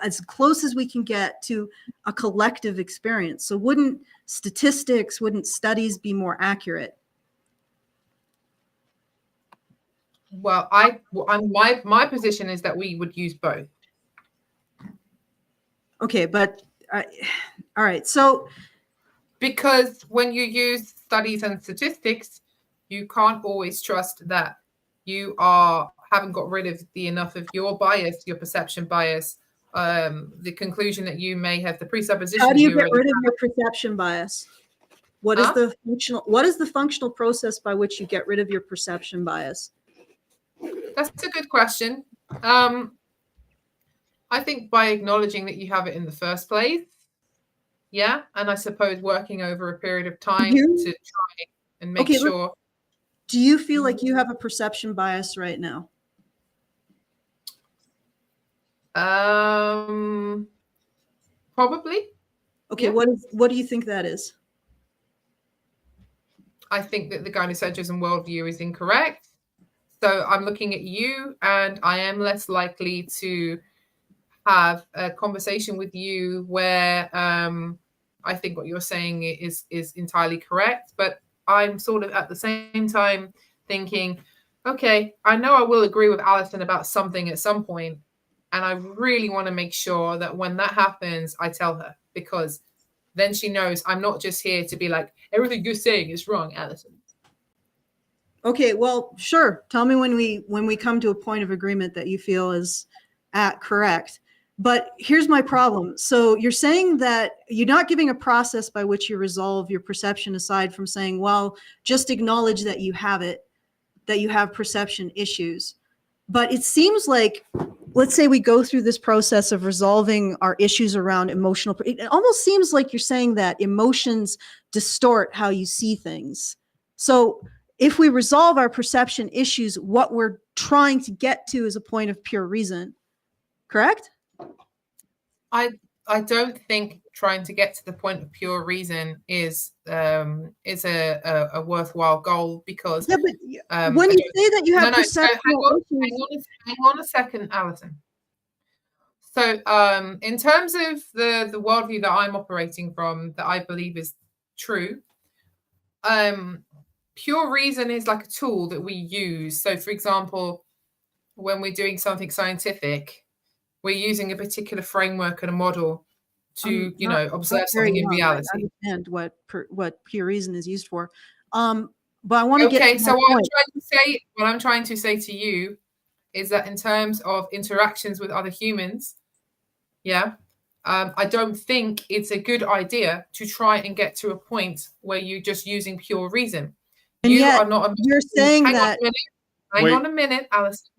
as close as we can get to a collective experience. So wouldn't statistics, wouldn't studies be more accurate? Well, my position is that we would use both. Okay, but all right. So because when you use studies and statistics, you can't always trust that you haven't got rid of enough of your bias, your perception bias, the conclusion that you may have, the presupposition. How do you get rid of your perception bias? What is the functional process by which you get rid of your perception bias? That's a good question. I think by acknowledging that you have it in the first place. Yeah, and I suppose working over a period of time to try and make sure. Do you feel like you have a perception bias right now? Probably. Okay, yeah. What do you think that is? I think that the gynocentrism worldview is incorrect. So I'm looking at you, and I am less likely to have a conversation with you where I think what you're saying is entirely correct. But I'm sort of at the same time thinking, okay, I know I will agree with Alison about something at some point, and I really want to make sure that when that happens, I tell her, because then she knows I'm not just here to be like, everything you're saying is wrong, Alison. Okay, well, sure. Tell me when we come to a point of agreement that you feel is correct. But here's my problem. So you're saying that you're not giving a process by which you resolve your perception, aside from saying, well, just acknowledge that you have it, that you have perception issues. But it seems like, let's say we go through this process of resolving our issues around emotional, it almost seems like you're saying that emotions distort how you see things. So if we resolve our perception issues, what we're trying to get to is a point of pure reason, correct? I don't think trying to get to the point of pure reason is a worthwhile goal, because yeah, but when you say that you have perception, hang on a second, Alison. So in terms of the worldview that I'm operating from, that I believe is true, pure reason is like a tool that we use. So for example, when we're doing something scientific, we're using a particular framework and a model to, Not observe very something in young. I reality. understand what pure reason is used for. But I want to get Okay, to so my point. what I'm trying to say to you is that in terms of interactions with other humans, I don't think it's a good idea to try and get to a point where you're just using pure reason. And You yet are not a machine. you're saying that. Hang on a minute, Alison.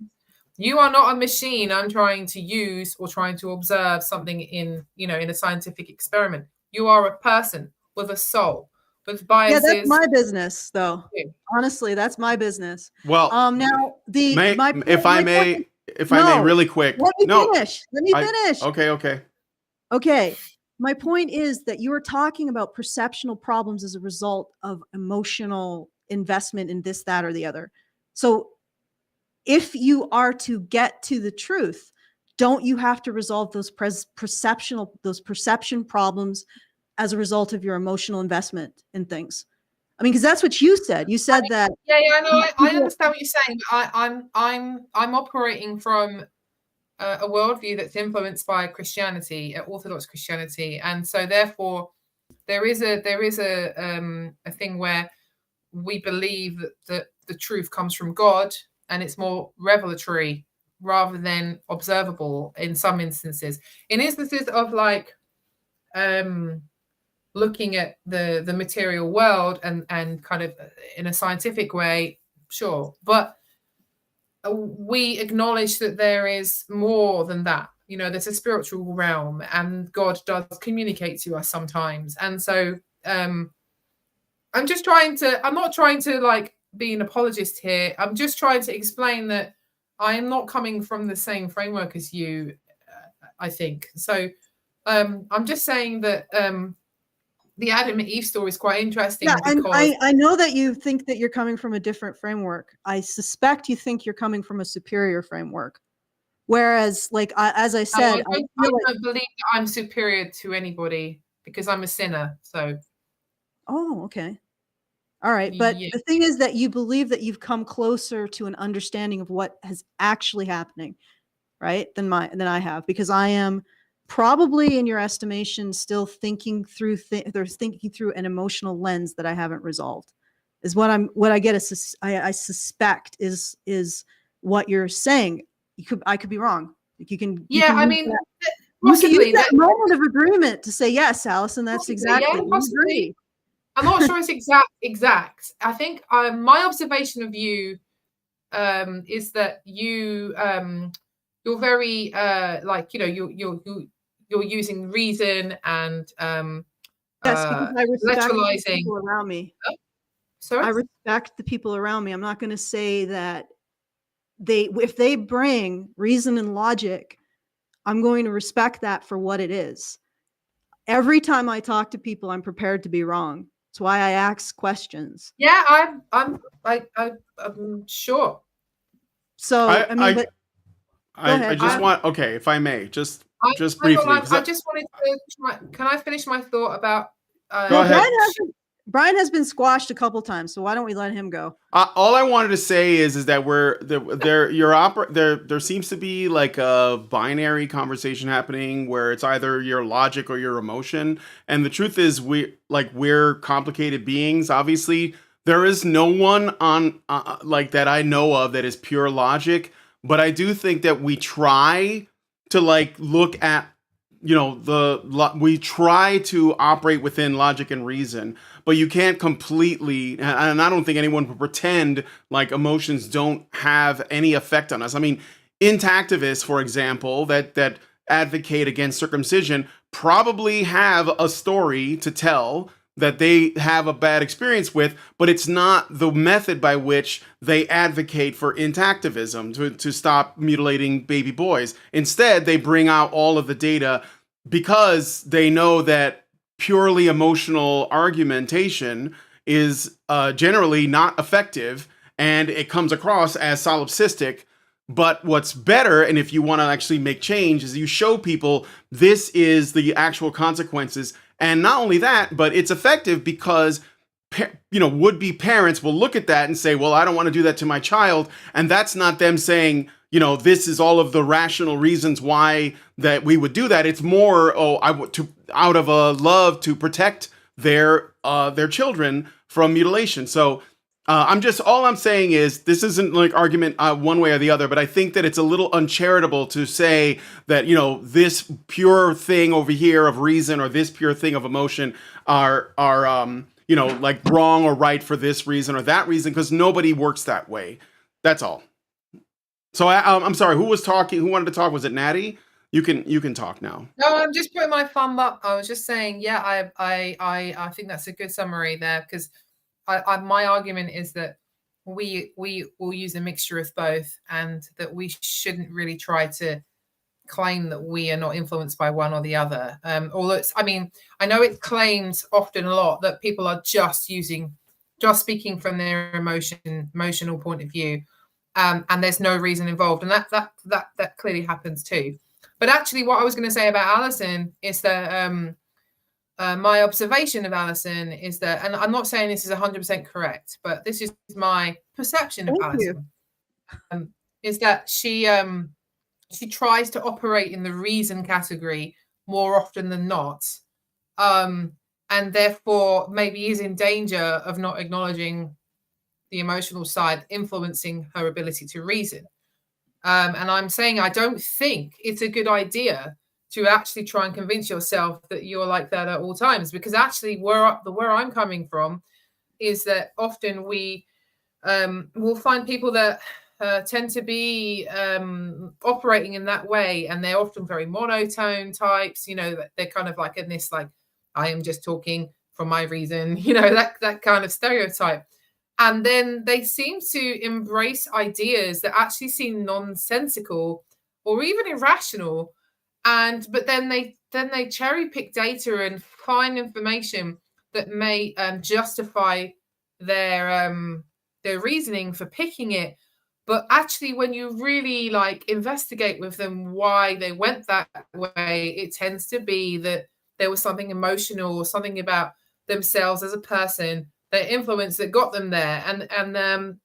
You are not a machine I'm trying to use or trying to observe something in a scientific experiment. You are a person with a soul, with Yeah, biases. that's my business, though. Yeah. Honestly, that's my business. Well, now if I may, really quick. Let me finish. Let me finish. Okay. Okay. My point is that you are talking about perceptual problems as a result of emotional investment in this, that, or the other. So if you are to get to the truth, don't you have to resolve those perception problems as a result of your emotional investment in things? I mean, because that's what you said. You said that. Yeah, I know. I understand what you're saying. But I'm operating from a worldview that's influenced by Christianity, Orthodox Christianity, and so therefore there is a thing where we believe that the truth comes from God, and it's more revelatory rather than observable in some instances. In instances of looking at the material world and kind of in a scientific way, sure, but we acknowledge that there is more than that. There's a spiritual realm, and God does communicate to us sometimes. And so I'm not trying to be an apologist here. I'm just trying to explain that I am not coming from the same framework as you, I think. So I'm just saying that the Adam and Eve story is quite interesting. Yeah, and because I know that you think that you're coming from a different framework. I suspect you think you're coming from a superior framework. Whereas, as I said, I don't believe that I'm superior to anybody because I'm a sinner. So. Oh, okay. All right. But the thing is that you believe that you've come closer to an understanding of what is actually happening, right? Than I have, because I am probably, in your estimation, still thinking through an emotional lens that I haven't resolved. Is what I get. I suspect is what you're saying. I could be wrong. You can. Yeah, I mean, possibly that moment of agreement to say yes, Allison. That's exactly. Yeah, possibly. I'm not sure it's exact. I think my observation of you is that you're very you're using reason and yes, because I respect the intellectualizing people around me. Oh, sorry? I respect the people around me. I'm not going to say that if they bring reason and logic, I'm going to respect that for what it is. Every time I talk to people, I'm prepared to be wrong. That's why I ask questions. Yeah, I'm sure. So I just want, if I may, just briefly. I just wanted to can I finish my thought about? Go ahead. Brian has been squashed a couple times, so why don't we let him go? All I wanted to say is that there seems to be like a binary conversation happening where it's either your logic or your emotion, and the truth is we're complicated beings. Obviously, there is no one on that I know of that is pure logic, but I do think that we try to look at we try to operate within logic and reason, but you can't completely, and I don't think anyone would pretend like emotions don't have any effect on us. I mean, intactivists, for example, that advocate against circumcision probably have a story to tell that they have a bad experience with, but it's not the method by which they advocate for intactivism to stop mutilating baby boys. Instead, they bring out all of the data because they know that purely emotional argumentation is generally not effective, and it comes across as solipsistic. But what's better, and if you want to actually make change, is you show people this is the actual consequences. And not only that, but it's effective because would-be parents will look at that and say, well, I don't want to do that to my child. And that's not them saying, this is all of the rational reasons why that we would do that. It's more, out of a love to protect their children from mutilation. So all I'm saying is this isn't like argument one way or the other, but I think that it's a little uncharitable to say that, this pure thing over here of reason or this pure thing of emotion are like wrong or right for this reason or that reason, because nobody works that way. That's all. So I'm sorry, who was talking? Who wanted to talk? Was it Natty? You can talk now. No, I'm just putting my thumb up. I was just saying, yeah, I think that's a good summary there, because my argument is that we will use a mixture of both, and that we shouldn't really try to claim that we are not influenced by one or the other. Although I know it claims often a lot that people are just speaking from their emotional point of view, and there's no reason involved, and that clearly happens too. But actually, what I was going to say about Alison is that my observation of Alison is that, and I'm not saying this is 100% correct, but this is my perception of Alison, is that she tries to operate in the reason category more often than not, and therefore maybe is in danger of not acknowledging the emotional side influencing her ability to reason. And I'm saying I don't think it's a good idea to actually try and convince yourself that you're like that at all times, because actually where I'm coming from is that often we will find people that tend to be operating in that way, and they're often very monotone types. They're kind of like in this, like, I am just talking from my reason, that kind of stereotype. And then they seem to embrace ideas that actually seem nonsensical or even irrational. But then they cherry pick data and find information that may justify their reasoning for picking it. But actually, when you really investigate with them why they went that way, it tends to be that there was something emotional or something about themselves as a person, their influence that got them there. And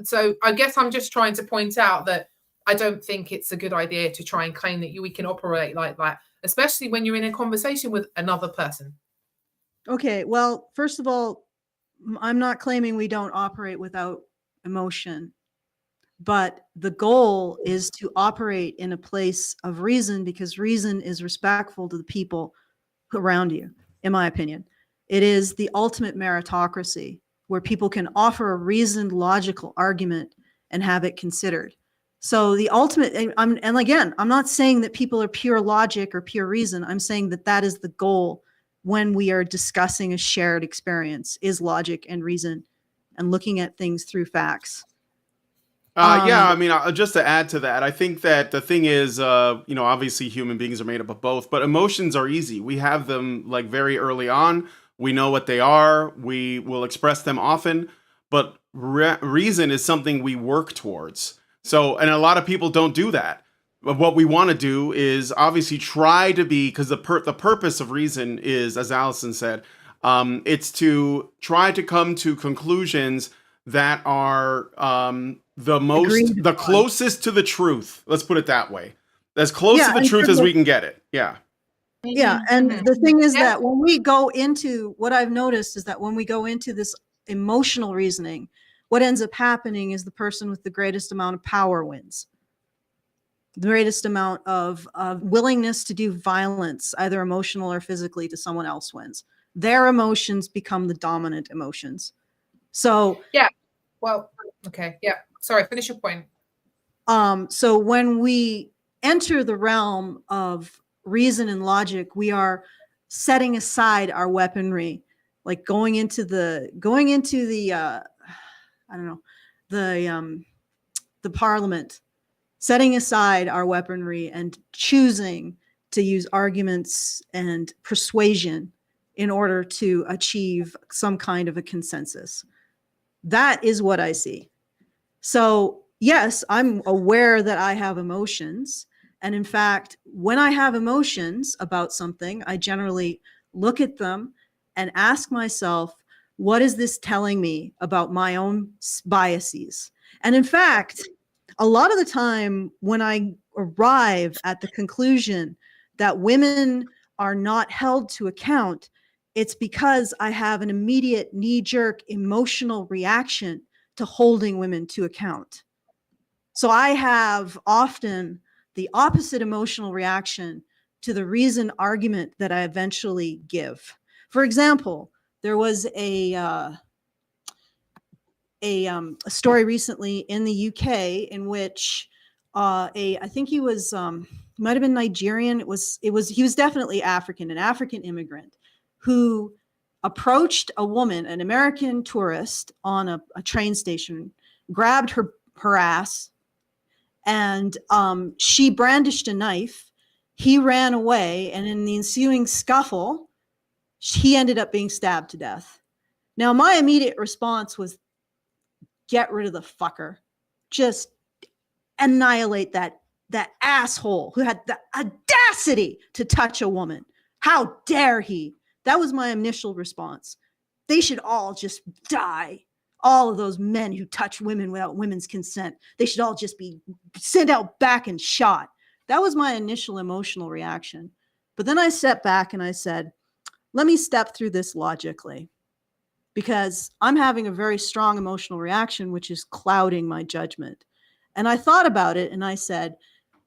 so I guess I'm just trying to point out that I don't think it's a good idea to try and claim that we can operate like that, especially when you're in a conversation with another person. Okay, well, first of all, I'm not claiming we don't operate without emotion, but the goal is to operate in a place of reason, because reason is respectful to the people around you, in my opinion. It is the ultimate meritocracy, where people can offer a reasoned, logical argument and have it considered. So the ultimate, and again, I'm not saying that people are pure logic or pure reason. I'm saying that is the goal when we are discussing a shared experience, is logic and reason and looking at things through facts. Just to add to that, I think that the thing is, obviously human beings are made up of both, but emotions are easy. We have them very early on. We know what they are. We will express them often, but reason is something we work towards. So, and a lot of people don't do that. But what we want to do is obviously try to be, because the purpose of reason is, as Alison said, it's to try to come to conclusions that are the closest to the truth. Let's put it that way. As close to the truth as we can get it. Yeah. Yeah. And the thing is that when we go into, what I've noticed is that when we go into this emotional reasoning, what ends up happening is the person with the greatest amount of power wins. The greatest amount of willingness to do violence, either emotional or physically, to someone else wins. Their emotions become the dominant emotions. So yeah. Well, okay. Yeah. Sorry, finish your point. So when we enter the realm of reason and logic, we are setting aside our weaponry, like going into the parliament, setting aside our weaponry and choosing to use arguments and persuasion in order to achieve some kind of a consensus. That is what I see. So yes, I'm aware that I have emotions. And in fact, when I have emotions about something, I generally look at them and ask myself, what is this telling me about my own biases? And in fact, a lot of the time when I arrive at the conclusion that women are not held to account, it's because I have an immediate knee-jerk emotional reaction to holding women to account. So I have often the opposite emotional reaction to the reason argument that I eventually give. For example, there was a story recently in the UK in which I think he was might have been Nigerian. He was definitely African, an African immigrant who approached a woman, an American tourist on a train station, grabbed her ass, and she brandished a knife. He ran away, and in the ensuing scuffle, he ended up being stabbed to death. Now, my immediate response was, get rid of the fucker. Just annihilate that asshole who had the audacity to touch a woman. How dare he? That was my initial response. They should all just die. All of those men who touch women without women's consent, they should all just be sent out back and shot. That was my initial emotional reaction. But then I stepped back and I said, let me step through this logically, because I'm having a very strong emotional reaction, which is clouding my judgment. And I thought about it and I said,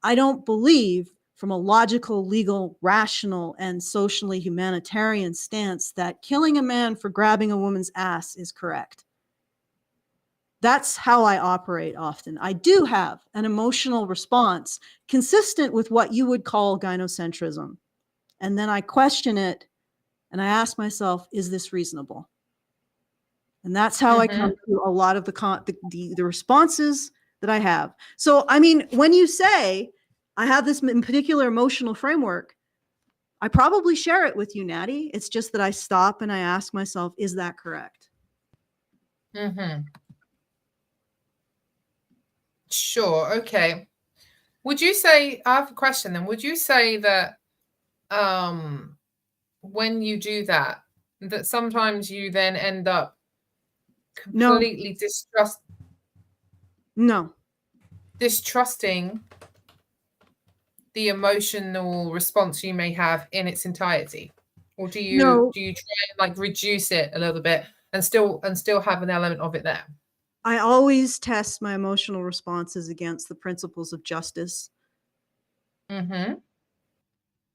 I don't believe from a logical, legal, rational, and socially humanitarian stance that killing a man for grabbing a woman's ass is correct. That's how I operate often. I do have an emotional response consistent with what you would call gynocentrism. And then I question it and I ask myself, is this reasonable? And that's how I come to a lot of the responses that I have. So, I mean, when you say I have this in particular emotional framework, I probably share it with you, Natty. It's just that I stop and I ask myself, is that correct? Sure. Okay. Would you say, I have a question then, would you say that when you do that, that sometimes you then end up completely distrusting the emotional response you may have in its entirety? Or do you try and like reduce it a little bit and still have an element of it there? I always test my emotional responses against the principles of justice. And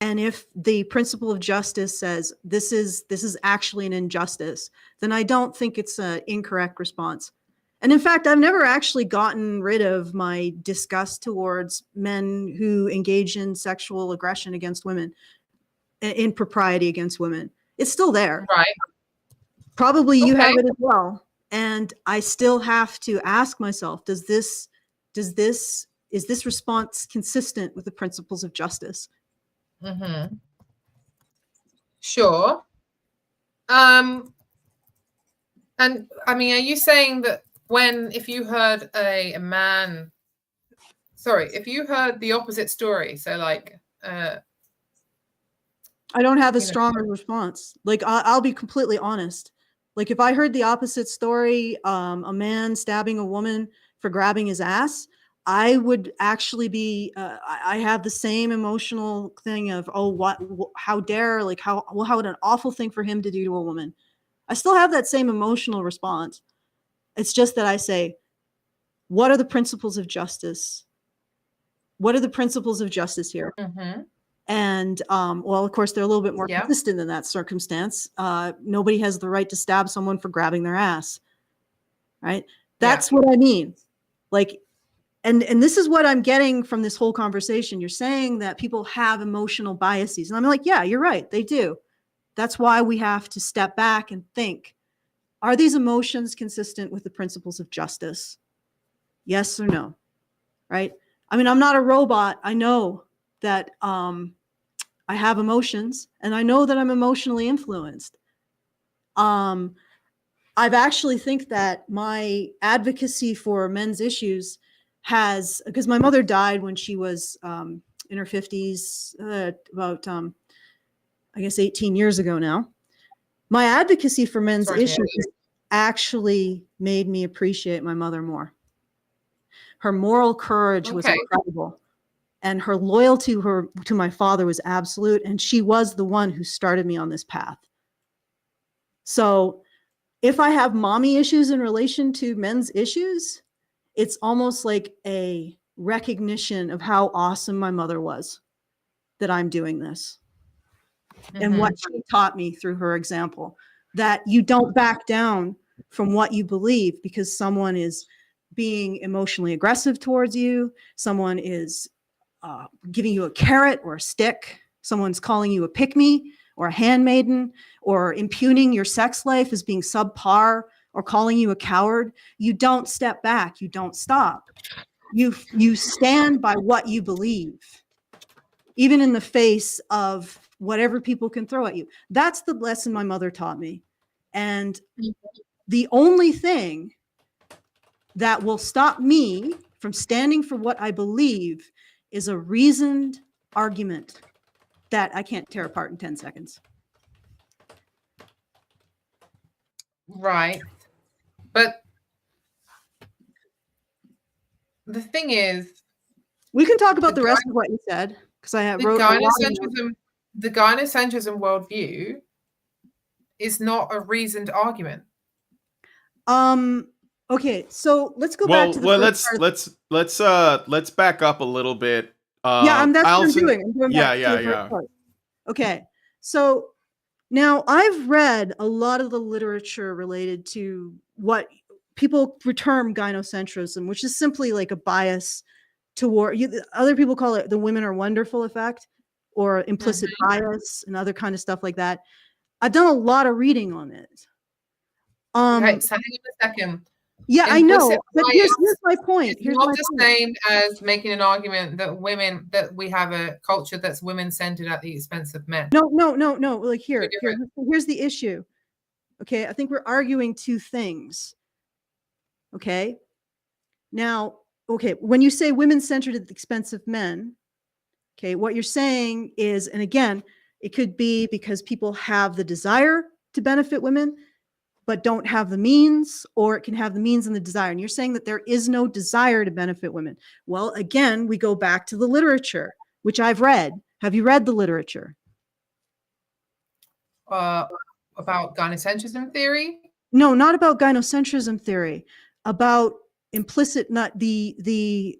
if the principle of justice says this is actually an injustice, then I don't think it's an incorrect response. And in fact, I've never actually gotten rid of my disgust towards men who engage in sexual aggression against women, impropriety against women. It's still there. Right. Probably you have it as well. And I still have to ask myself, is this response consistent with the principles of justice? Sure. And I mean, are you saying that if you heard if you heard the opposite story, so like I don't have a stronger response. Like I'll be completely honest. Like if I heard the opposite story, a man stabbing a woman for grabbing his ass, I would actually be, I have the same emotional thing of, how dare, like how an awful thing for him to do to a woman. I still have that same emotional response. It's just that I say, what are the principles of justice? What are the principles of justice here? And, well, of course, they're a little bit more consistent in that circumstance. Nobody has the right to stab someone for grabbing their ass, right? That's what I mean. Like, and this is what I'm getting from this whole conversation. You're saying that people have emotional biases. And I'm like, yeah, you're right. They do. That's why we have to step back and think, are these emotions consistent with the principles of justice? Yes or no, right? I mean, I'm not a robot. I know that I have emotions and I know that I'm emotionally influenced. I've actually think that my advocacy for men's issues because my mother died when she was in her 50s, about, I guess, 18 years ago now. My advocacy for men's issues actually made me appreciate my mother more. Her moral courage was Okay. incredible. And her loyalty to my father was absolute. And she was the one who started me on this path. So if I have mommy issues in relation to men's issues, it's almost like a recognition of how awesome my mother was that I'm doing this. And what she taught me through her example, that you don't back down from what you believe because someone is being emotionally aggressive towards you, someone is giving you a carrot or a stick, someone's calling you a pick-me or a handmaiden, or impugning your sex life as being subpar or calling you a coward. You don't step back, you don't stop. You stand by what you believe, even in the face of whatever people can throw at you. That's the lesson my mother taught me. And the only thing that will stop me from standing for what I believe is a reasoned argument that I can't tear apart in 10 seconds. Right. But the thing is, we can talk about the rest of what you said, because I have wrote the gynocentrism worldview is not a reasoned argument. Okay, so let's go back to the let's back up a little bit. That's Allison, what I'm doing. I'm going back to the first part. Okay, so now I've read a lot of the literature related to what people term gynocentrism, which is simply like a bias toward other people call it the women are wonderful effect or implicit bias and other kind of stuff like that. I've done a lot of reading on it. Okay, so hang on a second. Yeah, I know, but here's my point. It's not the same as making an argument that we have a culture that's women-centered at the expense of men. No. Like here's the issue. Okay, I think we're arguing two things. Okay. Now, when you say women-centered at the expense of men, okay, what you're saying is, and again, it could be because people have the desire to benefit women, but don't have the means, or it can have the means and the desire. And you're saying that there is no desire to benefit women. Well, again, we go back to the literature, which I've read. Have you read the literature? About gynocentrism theory? No, not about gynocentrism theory. About implicit, not the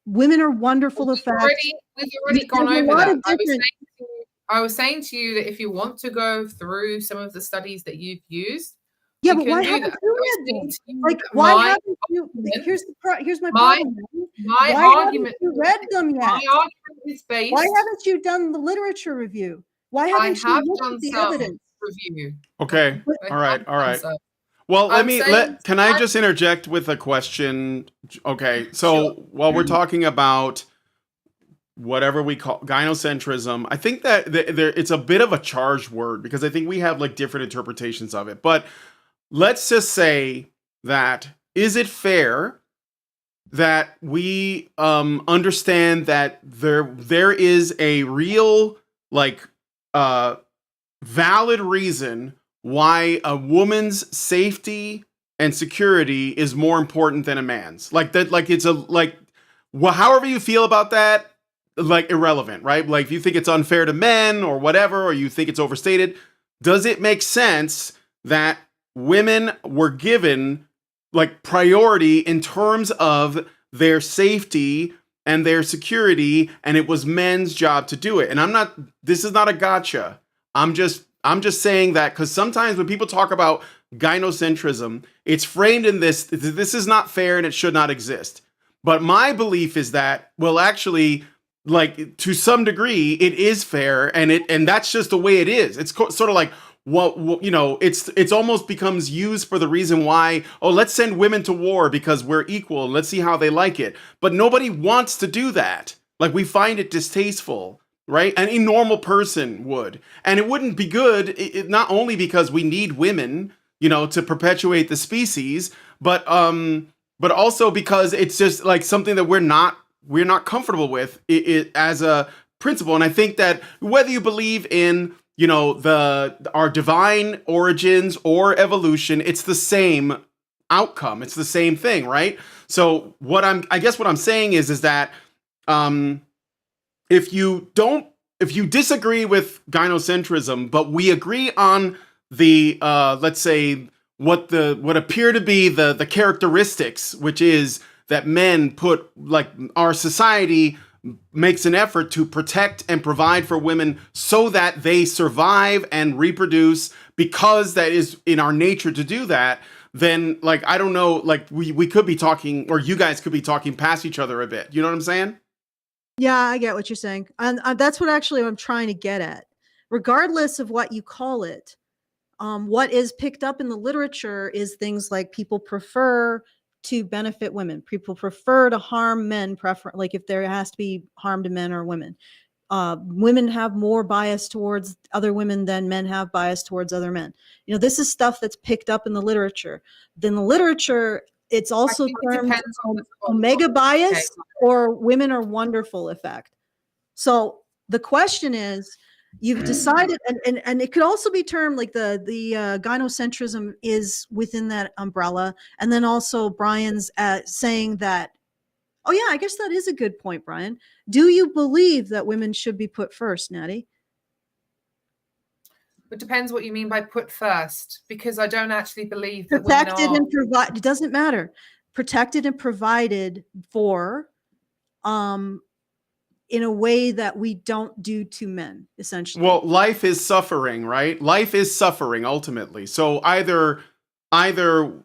women are wonderful effect. We've already gone over that. I was saying to you that if you want to go through some of the studies that you've used, yeah, but why haven't you read them? Like, why haven't you? Here's my problem. My argument. Haven't you read them yet? My argument is based. Why haven't you done the literature review? Why haven't you looked at the evidence review? Okay. All right. Well, can I just interject with a question? Okay. So while we're talking about whatever we call gynocentrism, I think that it's a bit of a charged word because I think we have like different interpretations of it. But let's just say that, is it fair that we understand that there is a real valid reason why a woman's safety and security is more important than a man's? Like that, like it's however you feel about that, like irrelevant, right? Like if you think it's unfair to men or whatever, or you think it's overstated, does it make sense that women were given like priority in terms of their safety and their security, and it was men's job to do it? And this is not a gotcha. I'm just saying that because sometimes when people talk about gynocentrism, it's framed in this is not fair and it should not exist. But my belief is that, well, actually, like to some degree, it is fair, and that's just the way it is. It's sort of like it's almost becomes used for the reason why, let's send women to war because we're equal and let's see how they like it. But nobody wants to do that. Like, we find it distasteful, right? Any normal person would, and it wouldn't be good. Not only because we need women, to perpetuate the species, but also because it's just like something that we're not comfortable with it as a principle. And I think that whether you believe in our divine origins or evolution, it's the same outcome. It's the same thing, right? So I guess what I'm saying is that if you disagree with gynocentrism, but we agree on the let's say what appear to be the characteristics, which is that men our society makes an effort to protect and provide for women so that they survive and reproduce because that is in our nature to do that, then I don't know, we could be talking, or you guys could be talking past each other a bit. You know what I'm saying? Yeah, I get what you're saying. And that's what actually I'm trying to get at. Regardless of what you call it, what is picked up in the literature is things like people prefer to benefit women. People prefer to harm men, like if there has to be harm to men or women. Women have more bias towards other women than men have bias towards other men. This is stuff that's picked up in the literature. Then the literature, it's also termed omega bias or women are wonderful effect. So the question is, you've decided, and it could also be termed like the gynocentrism is within that umbrella. And then also Brian's saying that, oh yeah, I guess that is a good point, Brian. Do you believe that women should be put first, Natty? It depends what you mean by put first, because I don't actually believe that protected and provided. It doesn't matter. Protected and provided for, in a way that we don't do to men, essentially. Well, life is suffering, right? Life is suffering ultimately. So either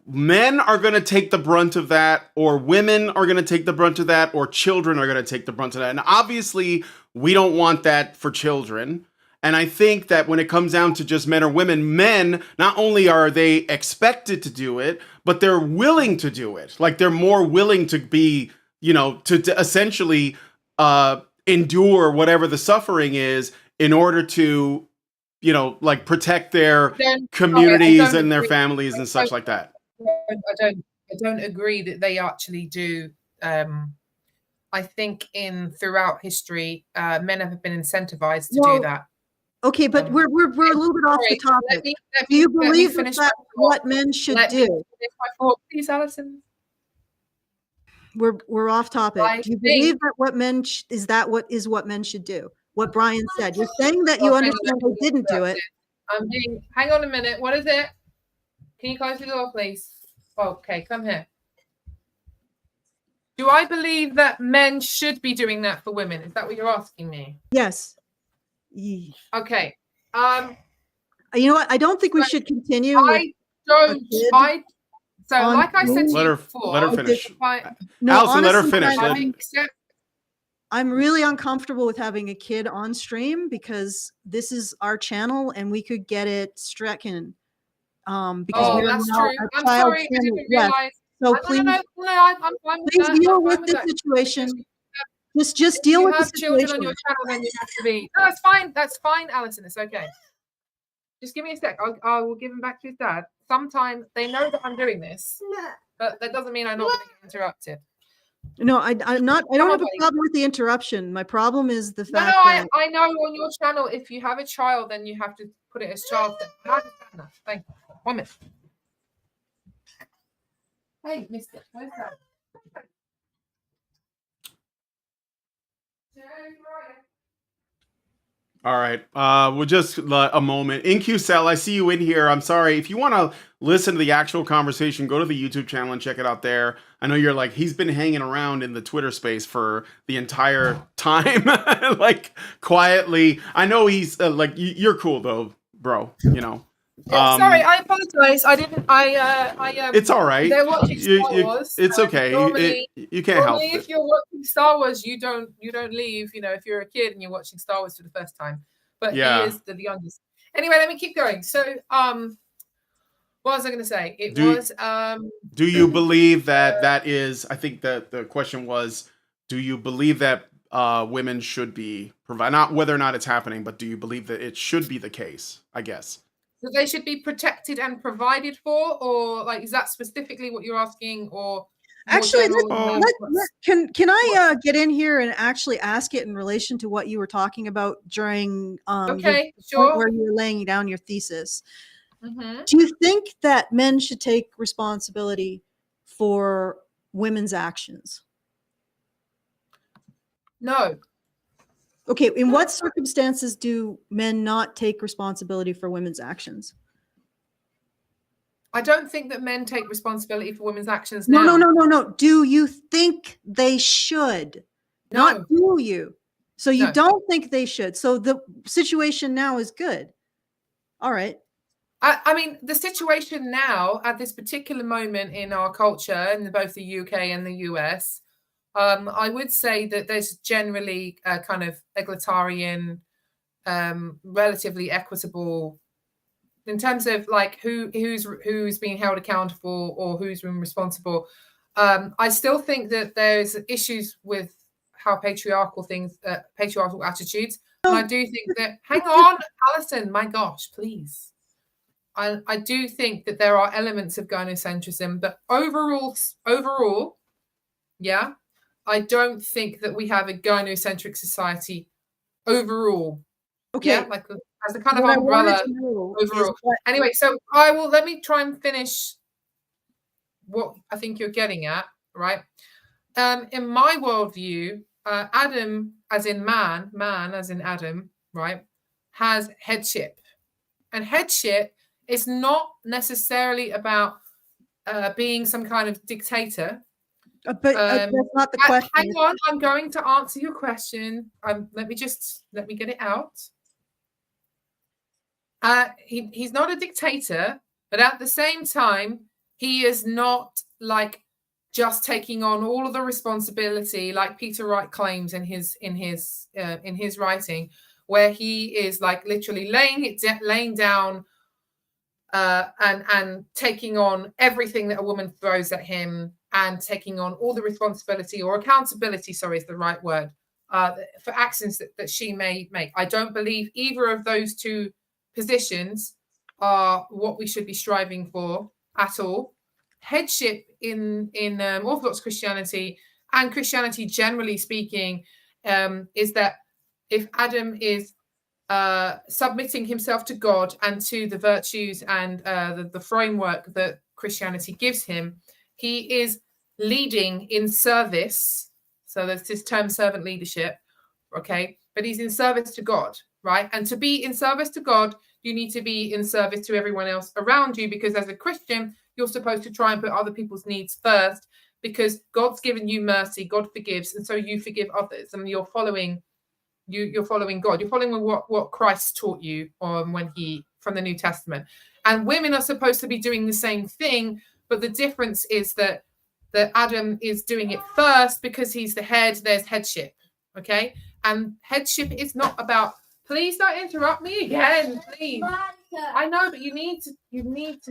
men are going to take the brunt of that, or women are going to take the brunt of that, or children are going to take the brunt of that. And obviously, we don't want that for children. And I think that when it comes down to just men or women, men, not only are they expected to do it, but they're willing to do it. Like they're more willing to be, to essentially endure whatever the suffering is in order to, protect their communities and their families and such like that. I don't agree that they actually do. I think throughout history, men have been incentivized to do that. Okay, but we're a little bit off the topic. Do you believe that's what men should do? Please, Alison. We're off topic. Do you believe that what men should do? What Brian said. You're saying that you understand they didn't do it. Hang on a minute. What is it? Can you close the door, please? Okay, come here. Do I believe that men should be doing that for women? Is that what you're asking me? Yes. Okay. You know what? I don't think we should continue. Like I said to you before, let her finish. No, Alison, let her honestly, finish. I'm really uncomfortable with having a kid on stream because this is our channel and we could get it stricken. Because that's true. I'm sorry, I didn't realize. So please, I'm fine with please that. deal with the situation. Just deal with the situation. If you have children on your channel, then you have to be. No, that's fine. That's fine, Alison. It's okay. Just give me a sec. I will give him back to his dad. Sometimes they know that I'm doing this, but that doesn't mean I'm not going to get interrupted. No, I'm not. I don't have a problem with the interruption. My problem is the fact that I know on your channel, if you have a child, then you have to put it as child. I understand that. Thank you. 1 minute. Hey, mister, where's that? All right. We'll just a moment. InQcell, I see you in here. I'm sorry. If you want to listen to the actual conversation, go to the YouTube channel and check it out there. I know you're like, he's been hanging around in the Twitter space for the entire time, like quietly. I know he's you're cool though, bro. Yeah, sorry, I apologize. I didn't. It's all right. They're watching Star Wars. It's okay. You can't help it. If you're watching Star Wars, you don't leave. If you're a kid and you're watching Star Wars for the first time, but yeah. He is the youngest. Anyway, let me keep going. So, what was I going to say? Do you believe that is? I think that the question was, do you believe that women should be provided? Not whether or not it's happening, but do you believe that it should be the case? I guess. So they should be protected and provided for, or is that specifically what you're asking? Or actually, can I get in here and actually ask it in relation to what you were talking about during okay, sure, where you were laying down your thesis? Mm-hmm. Do you think that men should take responsibility for women's actions? No. Okay, in what circumstances do men not take responsibility for women's actions? I don't think that men take responsibility for women's actions No, now. no. Do you think they should? No. Not do you. So you No. don't think they should. So the situation now is good. All right. I mean, the situation now at this particular moment in our culture, in both the UK and the US, I would say that there's generally a kind of egalitarian, relatively equitable in terms of like who's being held accountable or who's been responsible. I still think that there's issues with how patriarchal attitudes. And I do think that, hang on, Alison, my gosh, please. I do think that there are elements of gynocentrism, but overall, yeah, I don't think that we have a gynocentric society overall. Okay. Yeah, like as a kind of What I wanted umbrella to know overall. is what- Anyway, so let me try and finish what I think you're getting at, right? In my worldview, Adam, as in man as in Adam, right, has headship. And headship is not necessarily about being some kind of dictator. but that's not the question. Hang on, I'm going to answer your question. Let me get it out. He's not a dictator, but at the same time, he is not like just taking on all of the responsibility, like Peter Wright claims in his writing, where he is like literally laying down and taking on everything that a woman throws at him and taking on all the responsibility or accountability, sorry, is the right word, for actions that she may make. I don't believe either of those two positions are what we should be striving for at all. Headship in Orthodox Christianity and Christianity generally speaking is that if Adam is submitting himself to God and to the virtues and the framework that Christianity gives him, he is leading in service. So there's this term servant leadership, okay? But he's in service to God, right? And to be in service to God, you need to be in service to everyone else around you, because as a Christian, you're supposed to try and put other people's needs first, because God's given you mercy, God forgives, and so you forgive others, and you're following God. You're following what Christ taught you from the New Testament. And women are supposed to be doing the same thing, but the difference is that Adam is doing it first because he's the head. There's headship, okay? And headship is not about. Please don't interrupt me again, please. I know, but you need to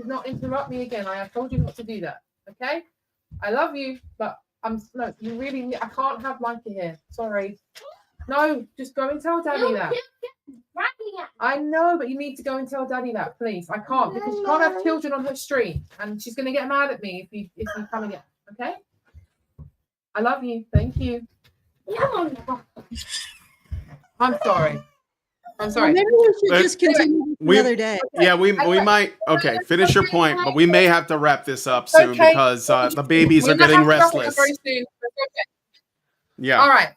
not interrupt me again. I have told you not to do that, okay? I love you, but I can't have Micah here. Sorry. No, just go and tell Daddy that. I know, but you need to go and tell Daddy that, please. I can't, because you can't have children on her street, and she's going to get mad at me if you come again. Okay? I love you. Thank you. I'm sorry. Well, maybe we should just continue another day. Yeah, we might. Okay, finish your point, but we may have to wrap this up soon because the babies are getting restless. Very soon. Okay. Yeah. All right.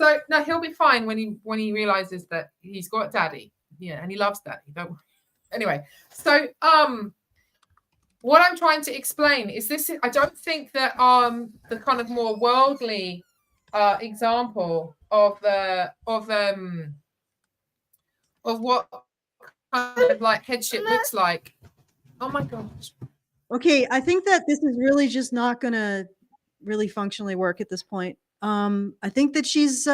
So no, he'll be fine when he realizes that he's got Daddy. Yeah, and he loves Daddy. Don't worry. Anyway, so what I'm trying to explain is this. I don't think that the kind of more worldly example of what kind of like headship looks like. Oh my gosh. Okay, I think that this is really just not going to really functionally work at this point. I think that she's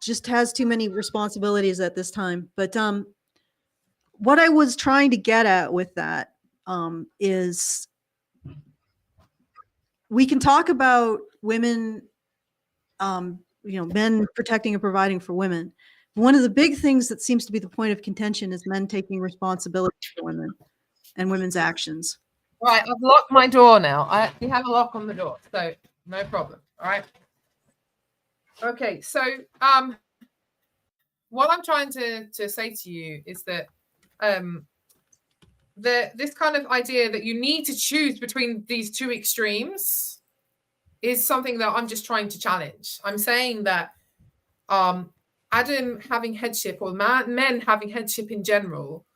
just has too many responsibilities at this time. But what I was trying to get at with that is we can talk about women, men protecting and providing for women. One of the big things that seems to be the point of contention is men taking responsibility for women and women's actions. Right, I've locked my door now. We have a lock on the door, so no problem. All right. Okay, so what I'm trying to say to you is that this kind of idea that you need to choose between these two extremes is something that I'm just trying to challenge. I'm saying that Adam having headship, or men having headship in general,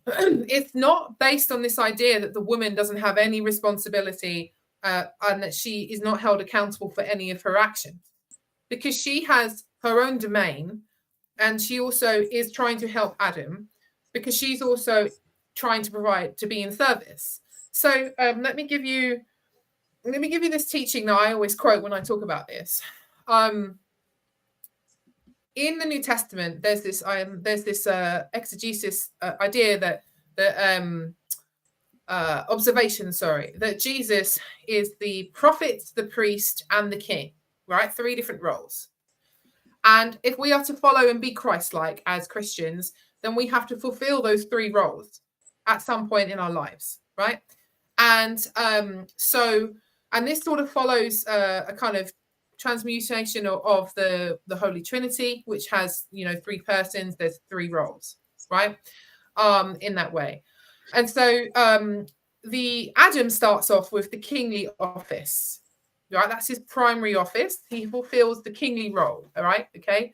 it's not based on this idea that the woman doesn't have any responsibility and that she is not held accountable for any of her actions, because she has her own domain, and she also is trying to help Adam because she's also trying to provide, to be in service. So let me give you this teaching that I always quote when I talk about this. In the New Testament, there's this exegesis idea that observation, that Jesus is the prophet, the priest, and the king, right? 3 different roles. And if we are to follow and be Christ-like as Christians, then we have to fulfill those 3 roles at some point in our lives, right? And and this sort of follows a kind of transmutation of the Holy Trinity, which has 3 persons, there's 3 roles, right? In that way. And so the Adam starts off with the kingly office, right? That's his primary office. He fulfills the kingly role, all right? Okay.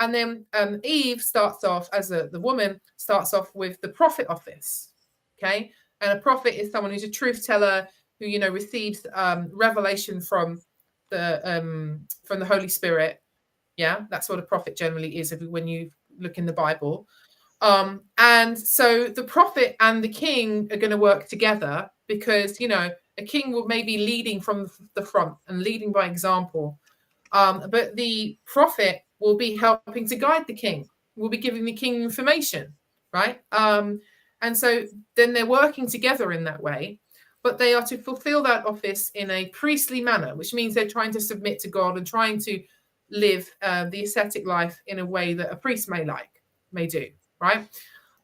And then Eve starts off as the woman starts off with the prophet office, okay? And a prophet is someone who's a truth teller who receives revelation from the Holy Spirit. Yeah, that's what a prophet generally is when you look in the Bible. And so the prophet and the king are going to work together because a king will maybe leading from the front and leading by example, but the prophet will be helping to guide the king, will be giving the king information, right? And so then they're working together in that way, but they are to fulfill that office in a priestly manner, which means they're trying to submit to God and trying to live the ascetic life in a way that a priest may do, right?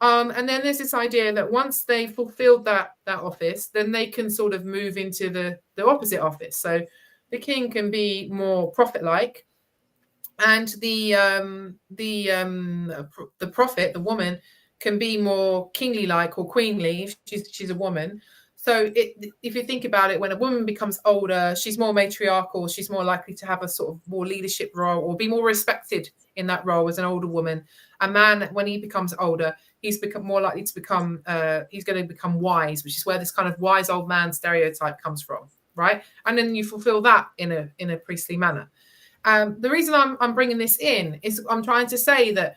And then there's this idea that once they fulfilled that office, then they can sort of move into the opposite office. So the king can be more prophet-like, and the prophet, the woman, can be more kingly-like or queenly. She's a woman. So if you think about it, when a woman becomes older, she's more matriarchal. She's more likely to have a sort of more leadership role or be more respected in that role as an older woman. A man, when he becomes older, he's more likely to become, he's going to become wise, which is where this kind of wise old man stereotype comes from, right? And then you fulfill that in a priestly manner. The reason I'm bringing this in is I'm trying to say that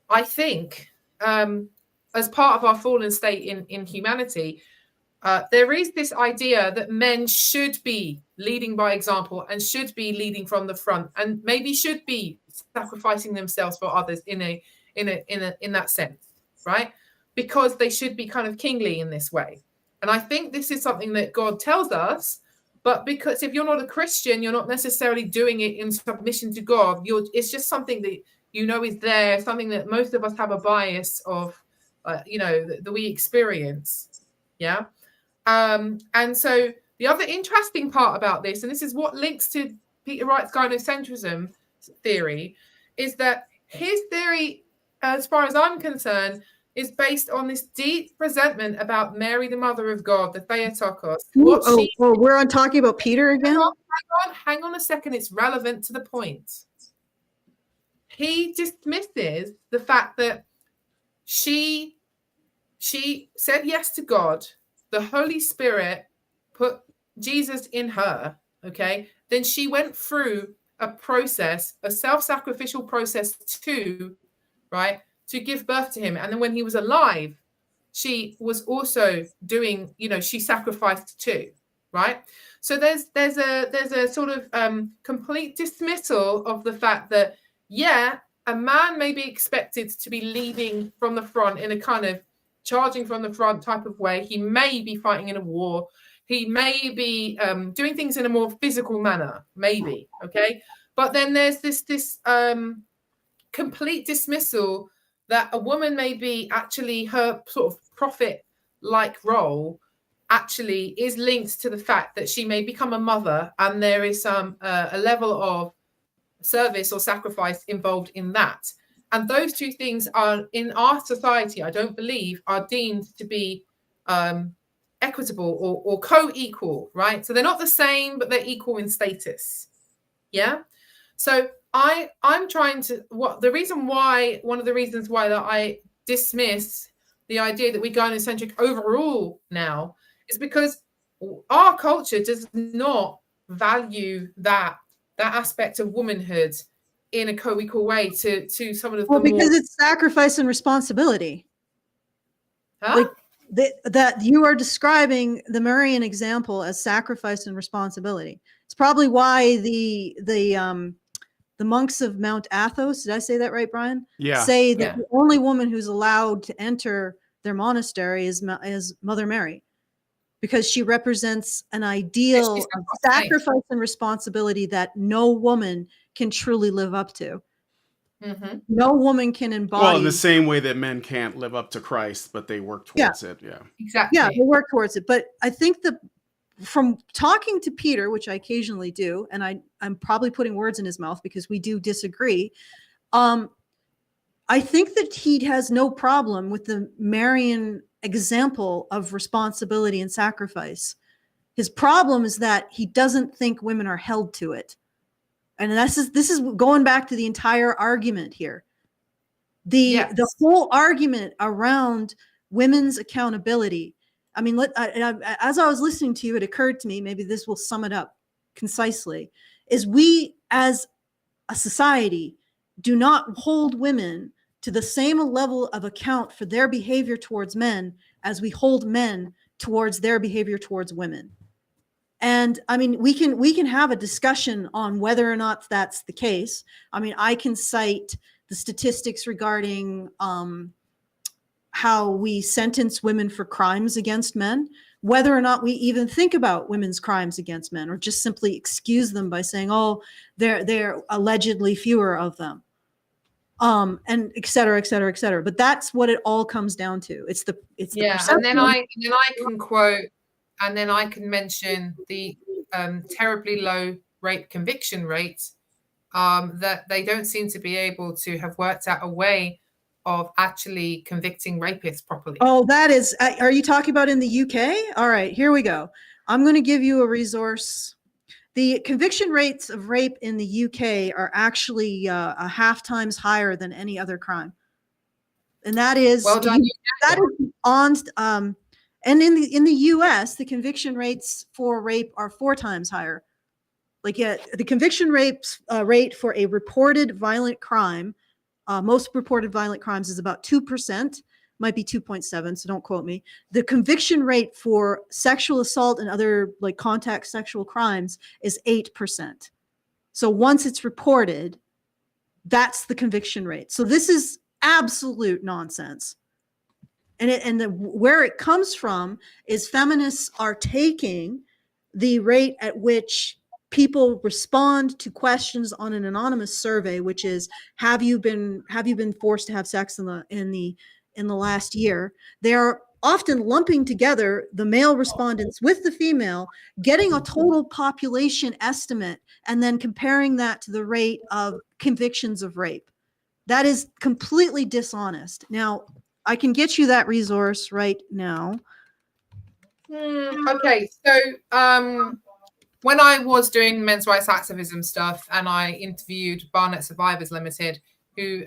I think as part of our fallen state in humanity, there is this idea that men should be leading by example and should be leading from the front and maybe should be sacrificing themselves for others in that sense, right? Because they should be kind of kingly in this way. And I think this is something that God tells us, but because if you're not a Christian, you're not necessarily doing it in submission to God. It's just something that is there, something that most of us have a bias of, that we experience. Yeah. And so the other interesting part about this, and this is what links to Peter Wright's gynocentrism theory, is that his theory, as far as I'm concerned, is based on this deep resentment about Mary, the Mother of God, the Theotokos. We're on talking about Peter again? Hang on a second. It's relevant to the point. He dismisses the fact that she said yes to God. The Holy Spirit put Jesus in her, okay? Then she went through a process, a self-sacrificial process to give birth to him. And then when he was alive, she was also doing, she sacrificed too, right? So there's a sort of complete dismissal of the fact that, yeah, a man may be expected to be leading from the front in a kind of charging from the front type of way. He may be fighting in a war. He may be doing things in a more physical manner, maybe, okay? But then there's this complete dismissal that a woman may be actually her sort of prophet-like role actually is linked to the fact that she may become a mother, and there is a level of service or sacrifice involved in that. And those two things are in our society, I don't believe, are deemed to be equitable or co-equal, right? So they're not the same, but they're equal in status. Yeah. So I'm trying to one of the reasons why that I dismiss the idea that we're gynocentric overall now is because our culture does not value that aspect of womanhood in a co-equal way to some of the because it's sacrifice and responsibility. Huh? Like that you are describing the Marian example as sacrifice and responsibility. It's probably why the monks of Mount Athos, did I say that right, Brian? Yeah. Say that the only woman who's allowed to enter their monastery is Mother Mary, because she represents an ideal of sacrifice and responsibility that no woman can truly live up to. Mm-hmm. No woman can embody. Well, in the same way that men can't live up to Christ, but they work towards it. Yeah, exactly. Yeah, they work towards it. But I think from talking to Peter, which I occasionally do, and I'm probably putting words in his mouth because we do disagree. I think that he has no problem with the Marian example of responsibility and sacrifice. His problem is that he doesn't think women are held to it. And this is going back to the entire argument here. The whole argument around women's accountability. I mean, as I was listening to you, it occurred to me, maybe this will sum it up concisely, is we as a society do not hold women to the same level of account for their behavior towards men as we hold men towards their behavior towards women. And I mean, we can have a discussion on whether or not that's the case. I mean, I can cite the statistics regarding how we sentence women for crimes against men, whether or not we even think about women's crimes against men, or just simply excuse them by saying, oh, they're allegedly fewer of them, and et cetera, et cetera, et cetera. But that's what it all comes down to. It's the and then I can quote, and then I can mention the terribly low rape conviction rates, that they don't seem to be able to have worked out a way of actually convicting rapists properly. Oh, that is, are you talking about in the UK? All right, here we go. I'm going to give you a resource. The conviction rates of rape in the UK are actually a half times higher than any other crime. And that is, well done. That is on, and in the US, the conviction rates for rape are 4 times higher. Like the conviction rate for a reported violent crime, most reported violent crimes is about 2%, might be 2.7, so don't quote me. The conviction rate for sexual assault and other like contact sexual crimes is 8%. So once it's reported, that's the conviction rate. So this is absolute nonsense. And where it comes from is feminists are taking the rate at which people respond to questions on an anonymous survey, which is, have you been forced to have sex in the last year? They are often lumping together the male respondents with the female, getting a total population estimate, and then comparing that to the rate of convictions of rape. That is completely dishonest. Now, I can get you that resource right now. Okay, so when I was doing men's rights activism stuff, and I interviewed Barnet Survivors Limited, who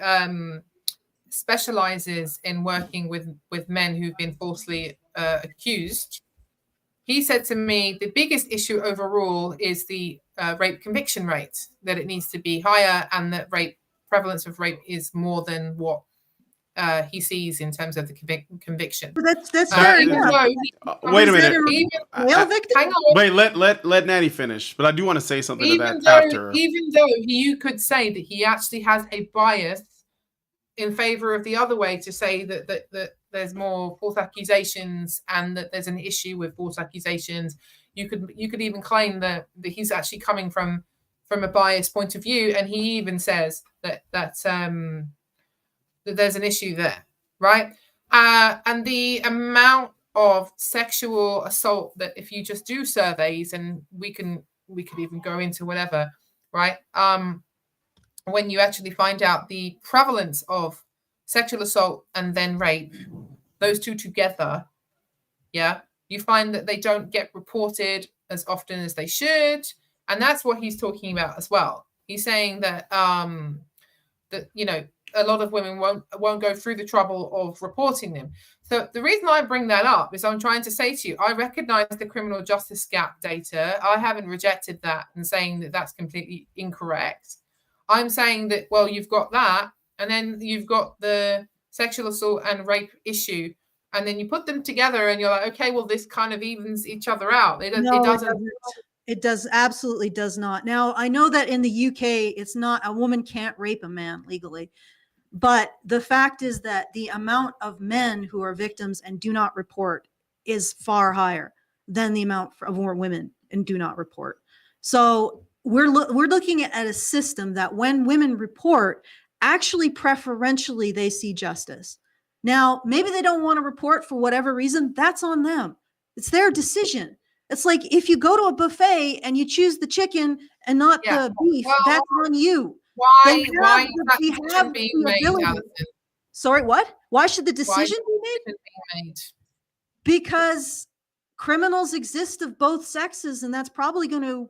specializes in working with men who've been falsely accused, he said to me, the biggest issue overall is the rape conviction rate, that it needs to be higher, and that prevalence of rape is more than what he sees in terms of the conviction. But that's fair enough. Wait a minute. Hang on. Wait, let Natty finish. But I do want to say something to that after. Even though you could say that he actually has a bias in favor of the other way, to say that there's more false accusations and that there's an issue with false accusations. You could even claim that he's actually coming from a biased point of view, and he even says that there's an issue there, right? And the amount of sexual assault that, if you just do surveys, and we could even go into whatever, right? when you actually find out the prevalence of sexual assault and then rape, those two together, yeah, you find that they don't get reported as often as they should. And that's what he's talking about as well. He's saying that that, you know, a lot of women won't go through the trouble of reporting them. So the reason I bring that up is I'm trying to say to you, I recognize the criminal justice gap data. I haven't rejected that and saying that that's completely incorrect. I'm saying that, well, you've got that, and then you've got the sexual assault and rape issue, and then you put them together and you're like, okay, well, this kind of evens each other out. It doesn't. It does absolutely does not. Now, I know that in the UK, it's not, a woman can't rape a man legally. But the fact is that the amount of men who are victims and do not report is far higher than the amount of more women and do not report. So we're looking at a system that when women report, actually preferentially they see justice. Now, maybe they don't want to report for whatever reason. That's on them. It's their decision. It's like if you go to a buffet and you choose the chicken and not the beef, that's on you. Why is that decision being made, Alison? Sorry, what? Why should the decision be made? Because criminals exist of both sexes, and that's probably going to.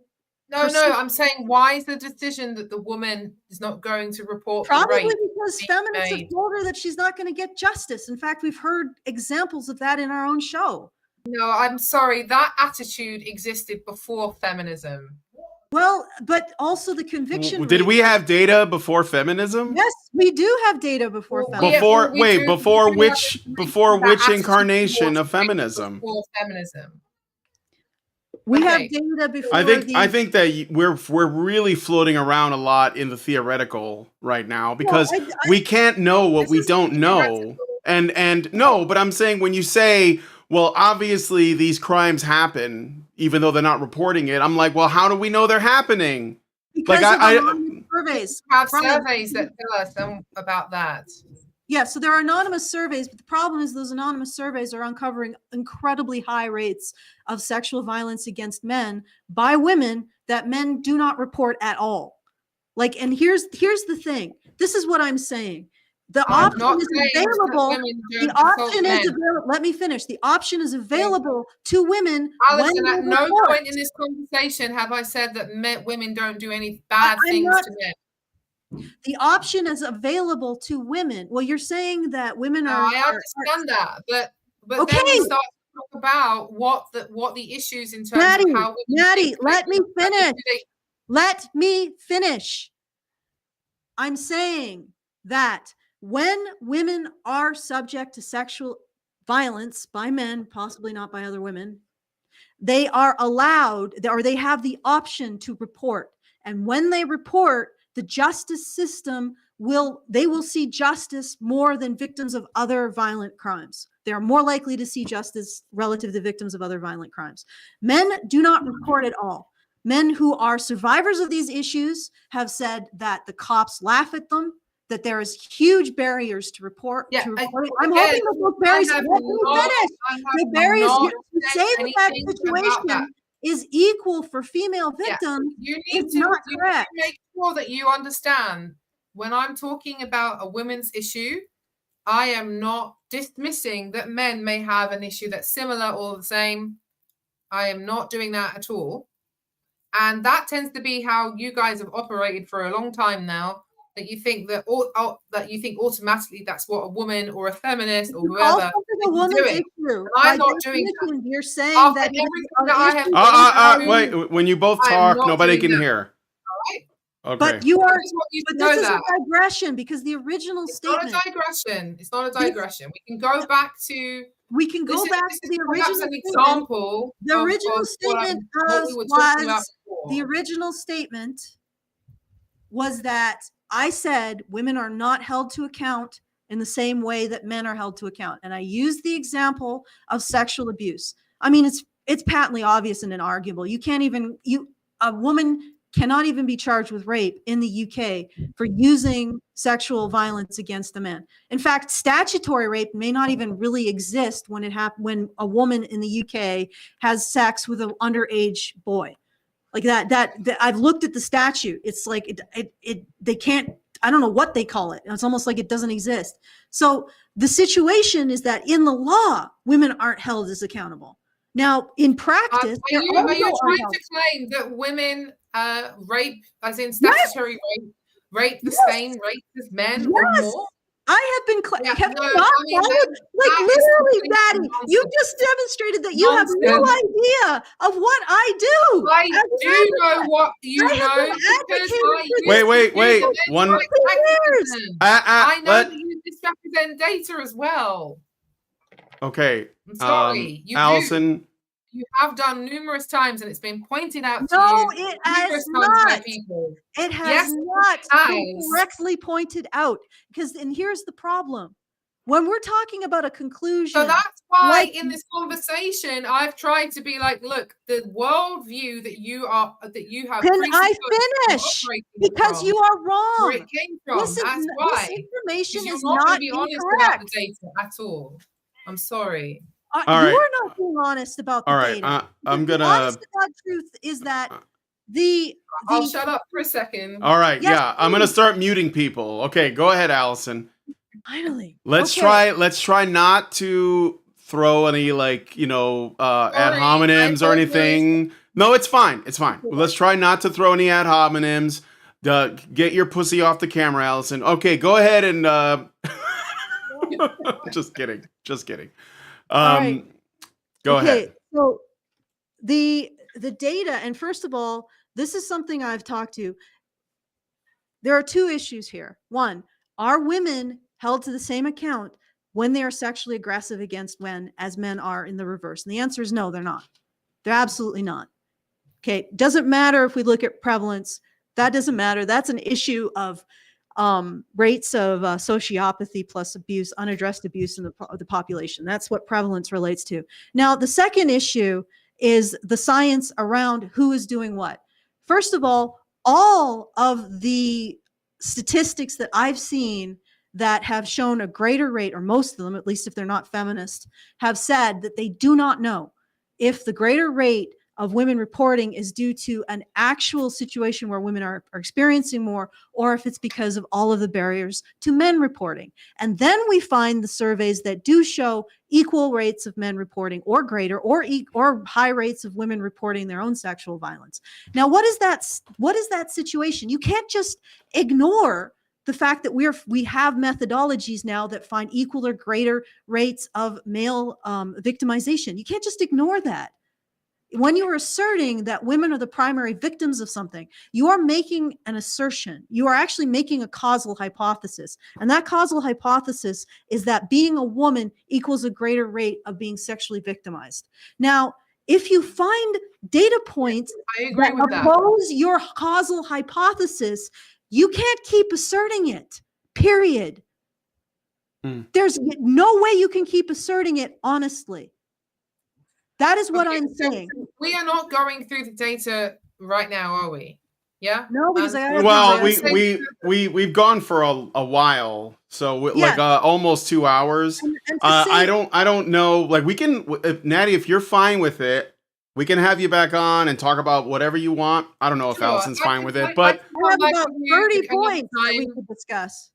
No, I'm saying, why is the decision that the woman is not going to report? Probably because feminists have told her that she's not going to get justice. In fact, we've heard examples of that in our own show. No, I'm sorry. That attitude existed before feminism. Well, but also the conviction. Did we have data before feminism? Yes, we do have data before feminism. Before which incarnation of feminism? Before feminism. We have data before. I think that we're really floating around a lot in the theoretical right now because we can't know what we don't know. And no, but I'm saying when you say, well, obviously these crimes happen, even though they're not reporting it. I'm like, well, how do we know they're happening? Because surveys. Have surveys that tell us about that. Yeah, so there are anonymous surveys, but the problem is those anonymous surveys are uncovering incredibly high rates of sexual violence against men by women that men do not report at all. Like, and here's the thing. This is what I'm saying. The option is available. The option is available. Let me finish. The option is available to women. Alison, at no point in this conversation have I said that women don't do any bad things to men. The option is available to women. Well, you're saying that women are. I understand that, but okay. Then we start to talk about what the issues in terms of how. Maddie, let me finish. Let me finish. I'm saying that when women are subject to sexual violence by men, possibly not by other women, they are allowed, or they have the option to report. And when they report, the justice system will see justice more than victims of other violent crimes. They are more likely to see justice relative to victims of other violent crimes. Men do not report at all. Men who are survivors of these issues have said that the cops laugh at them, that there is huge barriers to report. Yeah, I'm hoping that those barriers the barriers to save that situation is equal for female victims. You need to make sure that you understand when I'm talking about a women's issue, I am not dismissing that men may have an issue that's similar or the same. I am not doing that at all. And that tends to be how you guys have operated for a long time now. That you think that automatically that's what a woman or a feminist or whoever is doing. I'm not doing that. You're saying that everything that I have. Wait, when you both talk, nobody can hear. All right. Okay. But you are. But this is a digression because the original statement. It's not a digression. It's not a digression. We can go back to. We can go back to the original an example. The original statement the original statement was that I said women are not held to account in the same way that men are held to account. And I used the example of sexual abuse. I mean, it's patently obvious and inarguable. A woman cannot even be charged with rape in the UK for using sexual violence against a man. In fact, statutory rape may not even really exist when a woman in the UK has sex with an underage boy. Like that I've looked at the statute. It's like they can't, I don't know what they call it. It's almost like it doesn't exist. So the situation is that in the law, women aren't held as accountable. Now, in practice, are you trying to claim that women rape, as in statutory rape the same rate as men or more? I have been literally, Maddie, you just demonstrated that you have no idea of what I do. I do know what you know. Wait. I know that you misrepresent data as well. Okay. I'm sorry. Allison. You have done numerous times, and it's been pointed out to you. No, it has not. It has not been correctly pointed out. And here's the problem. When we're talking about a conclusion. So that's why in this conversation, I've tried to be like, look, the worldview that you have. Can I finish? Because you are wrong. Where it came from. That's why. This information is not not be honest incorrect about the data at all. I'm sorry. You are not being honest about the data. I'm gonna. The honest to God truth is that I'll shut up for a second. All right, yes, I'm gonna start muting people. Okay, go ahead, Allison. Finally, let's try not to throw any ad hominems or anything. No, it's fine. It's fine. Let's try not to throw any ad hominems. Get your pussy off the camera, Allison. Okay, go ahead and. Just kidding. Right. Go ahead. So the data, and first of all, this is something I've talked to. There are two issues here. One, are women held to the same account when they are sexually aggressive against men as men are in the reverse? And the answer is no, they're not. They're absolutely not. Okay. Doesn't matter if we look at prevalence. That doesn't matter. That's an issue of rates of sociopathy plus abuse, unaddressed abuse in the population. That's what prevalence relates to. Now, the second issue is the science around who is doing what. First of all of the statistics that I've seen that have shown a greater rate, or most of them, at least if they're not feminist, have said that they do not know if the greater rate of women reporting is due to an actual situation where women are experiencing more, or if it's because of all of the barriers to men reporting. And then we find the surveys that do show equal rates of men reporting or greater, or high rates of women reporting their own sexual violence. Now, what is that situation? You can't just ignore the fact that we have methodologies now that find equal or greater rates of male victimization. You can't just ignore that. When you are asserting that women are the primary victims of something, you are making an assertion. You are actually making a causal hypothesis. And that causal hypothesis is that being a woman equals a greater rate of being sexually victimized. Now, if you find data points that oppose your causal hypothesis, you can't keep asserting it, period. There's no way you can keep asserting it honestly. That is what I'm saying. We are not going through the data right now, are we? Yeah. No, because we've gone for a while, so almost 2 hours. And I don't know. Like, we can, Natty, if you're fine with it, we can have you back on and talk about whatever you want. I don't know if Allison's fine with it, but I have about 30 points that we could discuss.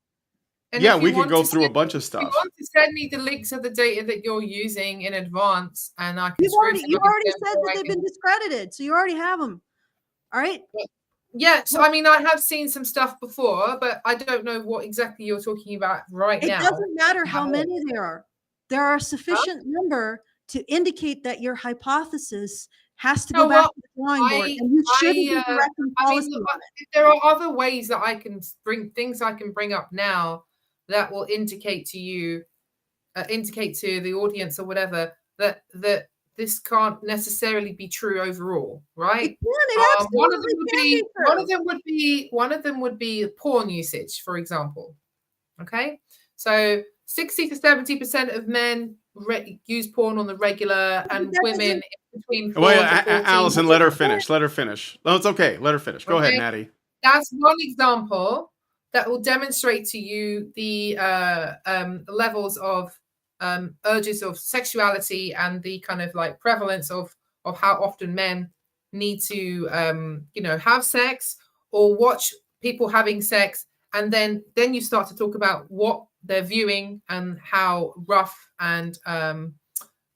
And we could go through a bunch of stuff. If you want to send me the links of the data that you're using in advance, and I can. You already said that they've been discredited, so you already have them. All right. Yeah. So I mean, I have seen some stuff before, but I don't know what exactly you're talking about right now. It doesn't matter how many there are. There are a sufficient number to indicate that your hypothesis has to go back to the drawing board, and you shouldn't be directing policy. If there are other ways that I can bring up now that will indicate to you, indicate to the audience or whatever that this can't necessarily be true overall, right? One of them would be porn usage, for example. Okay, so 60 to 70% of men use porn on the regular, and women between. Allison, let her finish. No, it's okay. Let her finish. Go ahead, Natty. That's one example that will demonstrate to you the levels of urges of sexuality and the kind of like prevalence of how often men need to have sex or watch people having sex, and then you start to talk about what they're viewing and how rough and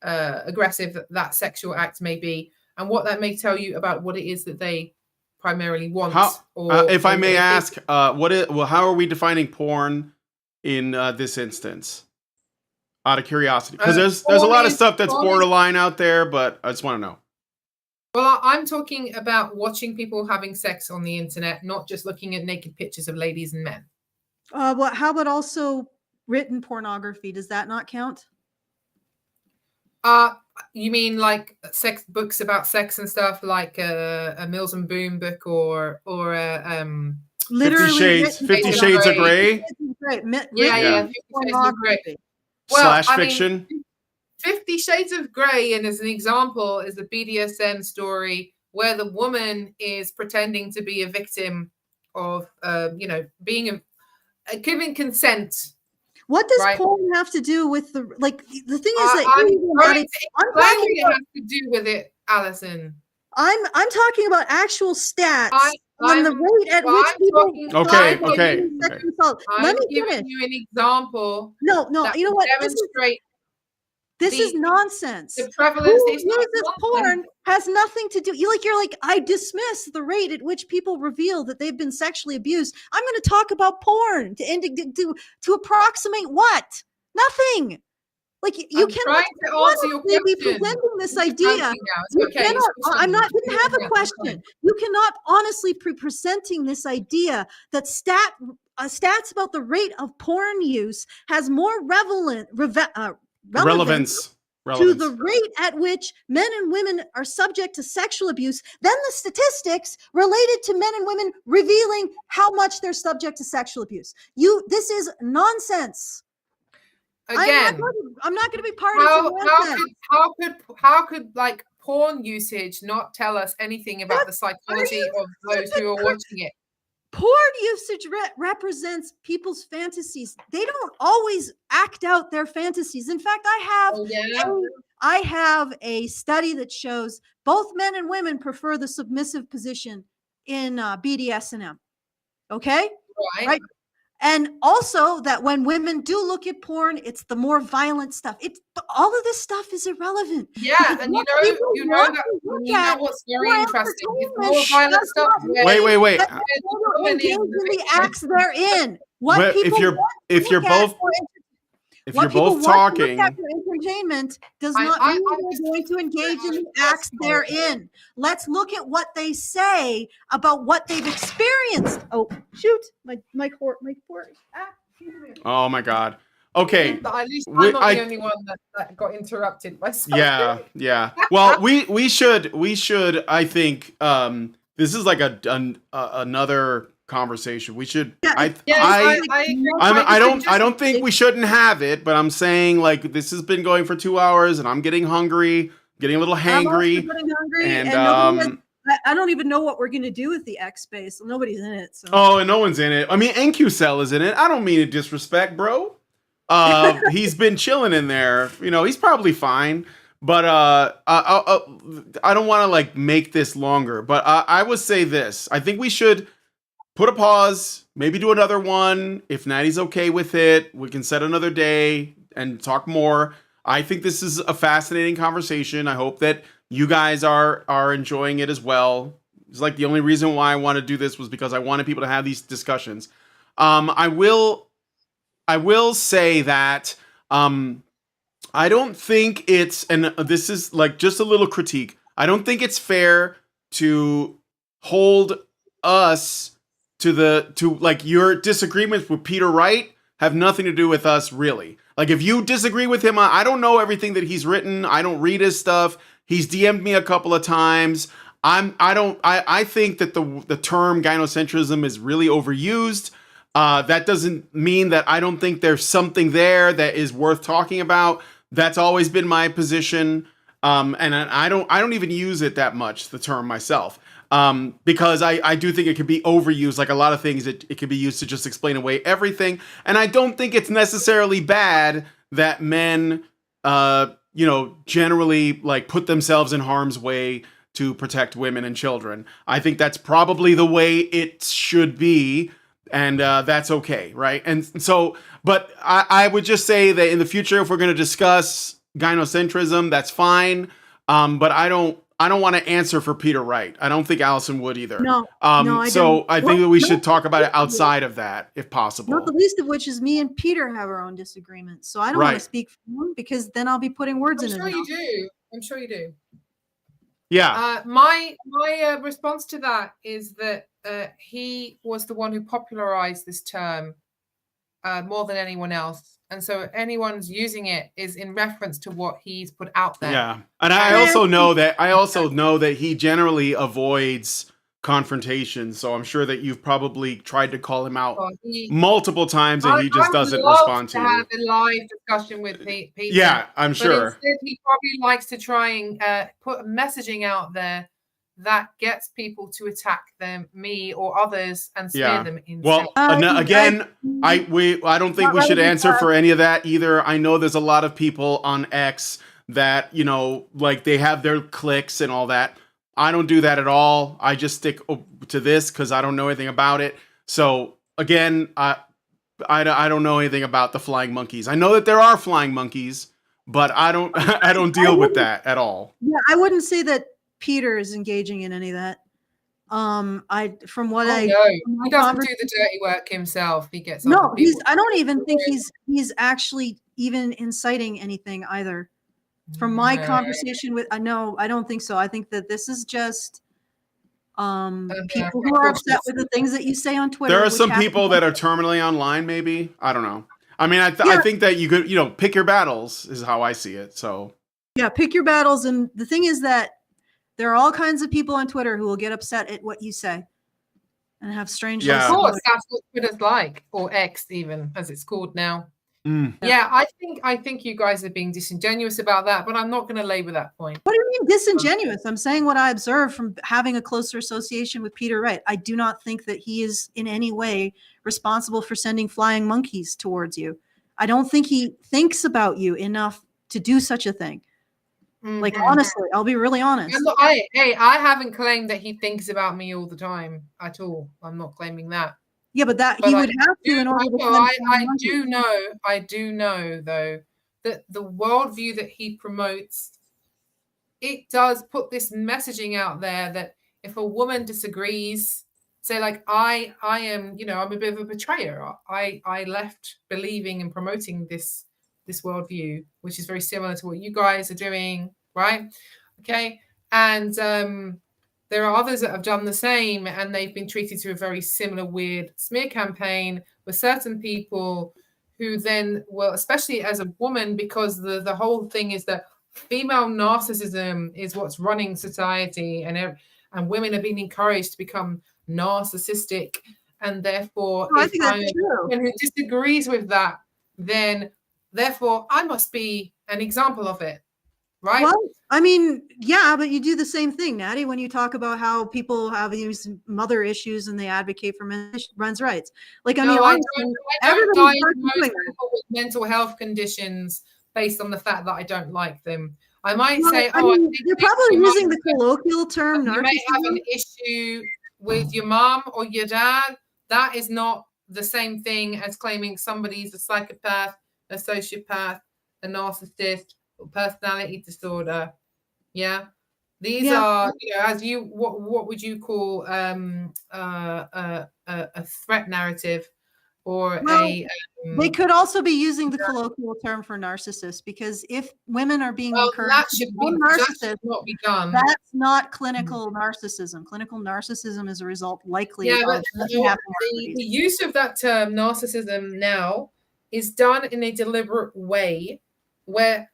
aggressive that sexual act may be, and what that may tell you about what it is that they primarily want. If I may ask, how are we defining porn in this instance? Out of curiosity, because there's a lot of stuff that's borderline out there, but I just want to know. Well, I'm talking about watching people having sex on the internet, not just looking at naked pictures of ladies and men. How about also written pornography? Does that not count? You mean like sex books about sex and stuff, like a Mills and Boon book, or literally 50 Shades of Grey? Yeah. 50 Shades of Grey. Well, / fiction. 50 Shades of Grey, and as an example, is a BDSM story where the woman is pretending to be a victim of, being giving consent. What does porn have to do with the thing is that I'm talking it has to do with it, Alison. I'm talking about actual stats on the rate at which people. Okay. I'm giving you an example. No, you know what? Demonstrate. This is nonsense. The prevalence Who uses porn has nothing to do. You're like, I dismiss the rate at which people reveal that they've been sexually abused. I'm going to talk about porn to approximate what? Nothing. Like you cannot be presenting this idea. Didn't have a question. You cannot honestly be presenting this idea that stats about the rate of porn use has more relevance to the rate at which men and women are subject to sexual abuse than the statistics related to men and women revealing how much they're subject to sexual abuse. This is nonsense. Again, I'm not going to be part of it. How could like porn usage not tell us anything about the psychology of those who are watching it? Porn usage represents people's fantasies. They don't always act out their fantasies. In fact, I have a study that shows both men and women prefer the submissive position in BDSM. Okay? Right. And also that when women do look at porn, it's the more violent stuff. All of this stuff is irrelevant. Yeah, and you know what's very interesting is more violent stuff. Wait. Engage in the acts they're in. If you're both talking, entertainment does not mean they're going to engage in the acts they're in. Let's look at what they say about what they've experienced. Oh, shoot! My port. Oh my God. Okay. At least I'm not the only one that got interrupted by something. Yeah. Well, we should. I think this is like another conversation. We should. I don't think we shouldn't have it, but I'm saying like this has been going for 2 hours, and I'm getting hungry, getting a little hangry, and I don't even know what we're gonna do with the X space. Nobody's in it. So. Oh, and no one's in it. I mean, NQ is in it. I don't mean to disrespect, bro. He's been chilling in there. He's probably fine. But I don't want to like make this longer. But I would say this. I think we should put a pause. Maybe do another one. If Natty's okay with it, we can set another day and talk more. I think this is a fascinating conversation. I hope that you guys are enjoying it as well. It's like the only reason why I want to do this was because I wanted people to have these discussions. I will say that I don't think it's, and this is like just a little critique, I don't think it's fair to hold us to like your disagreements with Peter Wright have nothing to do with us, really. Like if you disagree with him, I don't know everything that he's written. I don't read his stuff. He's DM'd me a couple of times. I think that the term gynocentrism is really overused. That doesn't mean that I don't think there's something there that is worth talking about. That's always been my position. And I don't even use it that much, the term myself. Because I do think it can be overused, like a lot of things. It can be used to just explain away everything. And I don't think it's necessarily bad that men, generally like put themselves in harm's way to protect women and children. I think that's probably the way it should be, and that's okay, right? And so, but I would just say that in the future, if we're going to discuss gynocentrism, that's fine. But I don't want to answer for Peter Wright. I don't think Allison would either. No, no, I so don't. I think that we should talk about it No. outside of that, if possible. Not the least of which is me and Peter have our own disagreements. So I don't want Right. to speak for him because then I'll be putting words I'm in his sure you mouth. do. I'm sure you do. Yeah. My response to that is that he was the one who popularized this term more than anyone else, and so anyone's using it is in reference to what he's put out there. Yeah, and I also know that he generally avoids confrontation. So I'm sure that you've probably tried to call him out multiple times, and he just doesn't respond to you. Have a live discussion with people. Yeah, I'm sure. But instead, he probably likes to try and put messaging out there that gets people to attack me or others and scare them insane. Well, again, I don't think we should answer for any of that either. I know there's a lot of people on X that, like they have their cliques and all that. I don't do that at all. I just stick to this because I don't know anything about it. So again, I don't know anything about the flying monkeys. I know that there are flying monkeys, but I don't deal with that at all. Yeah, I wouldn't say that Peter is engaging in any of that. No, he doesn't do the dirty work himself. He gets I don't even think he's actually even inciting anything either. From my conversation with I don't think so. I think that this is just people who are upset with the things that you say on Twitter. There are some people that are terminally online, maybe. I don't know. I mean, I think that you could, pick your battles is how I see it. So yeah, pick your battles. And the thing is that there are all kinds of people on Twitter who will get upset at what you say and have strange. Of course, that's what Twitter's like, or X even, as it's called now. Yeah, I think you guys are being disingenuous about that, but I'm not going to labor that point. What do you mean disingenuous? I'm saying what I observed from having a closer association with Peter Wright. I do not think that he is in any way responsible for sending flying monkeys towards you. I don't think he thinks about you enough to do such a thing. Like, honestly, I'll be really honest. I haven't claimed that he thinks about me all the time at all. I'm not claiming that. Yeah, but he would have to in order to. I do know though that the worldview that he promotes, it does put this messaging out there that if a woman disagrees, say like I am, I'm a bit of a betrayer. I left believing and promoting this worldview, which is very similar to what you guys are doing, right? Okay, and there are others that have done the same, and they've been treated to a very similar weird smear campaign with certain people who then, well, especially as a woman, because the whole thing is that female narcissism is what's running society, and women are being encouraged to become narcissistic, and therefore, I think that's true. And who disagrees with that, then therefore I must be an example of it. Right. Well, I mean, yeah, but you do the same thing, Natty, when you talk about how people have these mother issues and they advocate for men's rights. Like, I don't diagnose people with mental health conditions based on the fact that I don't like them. I might say, you're probably using the colloquial term. You may have an issue with your mom or your dad. That is not the same thing as claiming somebody's a psychopath, a sociopath, a narcissist, or personality disorder. Yeah, these are, as what would you call a threat narrative, or they could also be using the colloquial term for narcissist, because if women are being encouraged to become narcissists, that's not clinical narcissism. Clinical narcissism is a result likely of the use of that term narcissism now is done in a deliberate way, where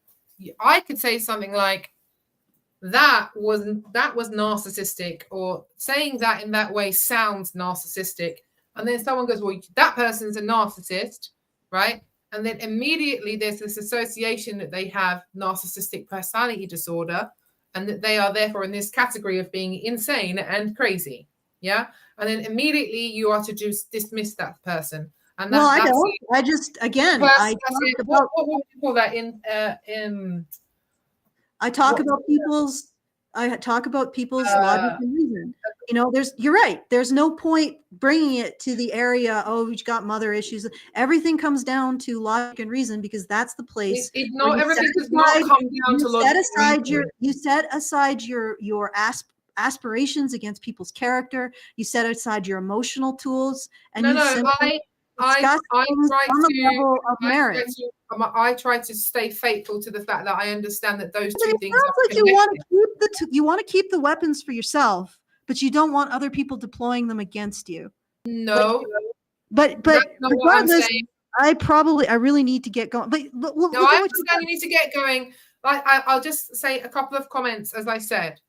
I could say something like that was narcissistic, or saying that in that way sounds narcissistic, and then someone goes, well, that person's a narcissist, right? And then immediately there's this association that they have narcissistic personality disorder, and that they are therefore in this category of being insane and crazy. Yeah, and then immediately you are to just dismiss that person. And I don't. I just, again, what would you call that in I talk about people's I talk about people's logic and reason. You know, you're right. There's no point bringing it to the area, oh, you've got mother issues. Everything comes down to logic and reason, because that's the place. Not everything does not come down to logic. You set aside your aspirations against people's character. You set aside your emotional tools, and I try to stay faithful to the fact that I understand that those two things are like you want to keep the weapons for yourself, but you don't want other people deploying them against you. No, but regardless, I really need to get going. But no, I understand you need to get going. I'll just say a couple of comments. As I said,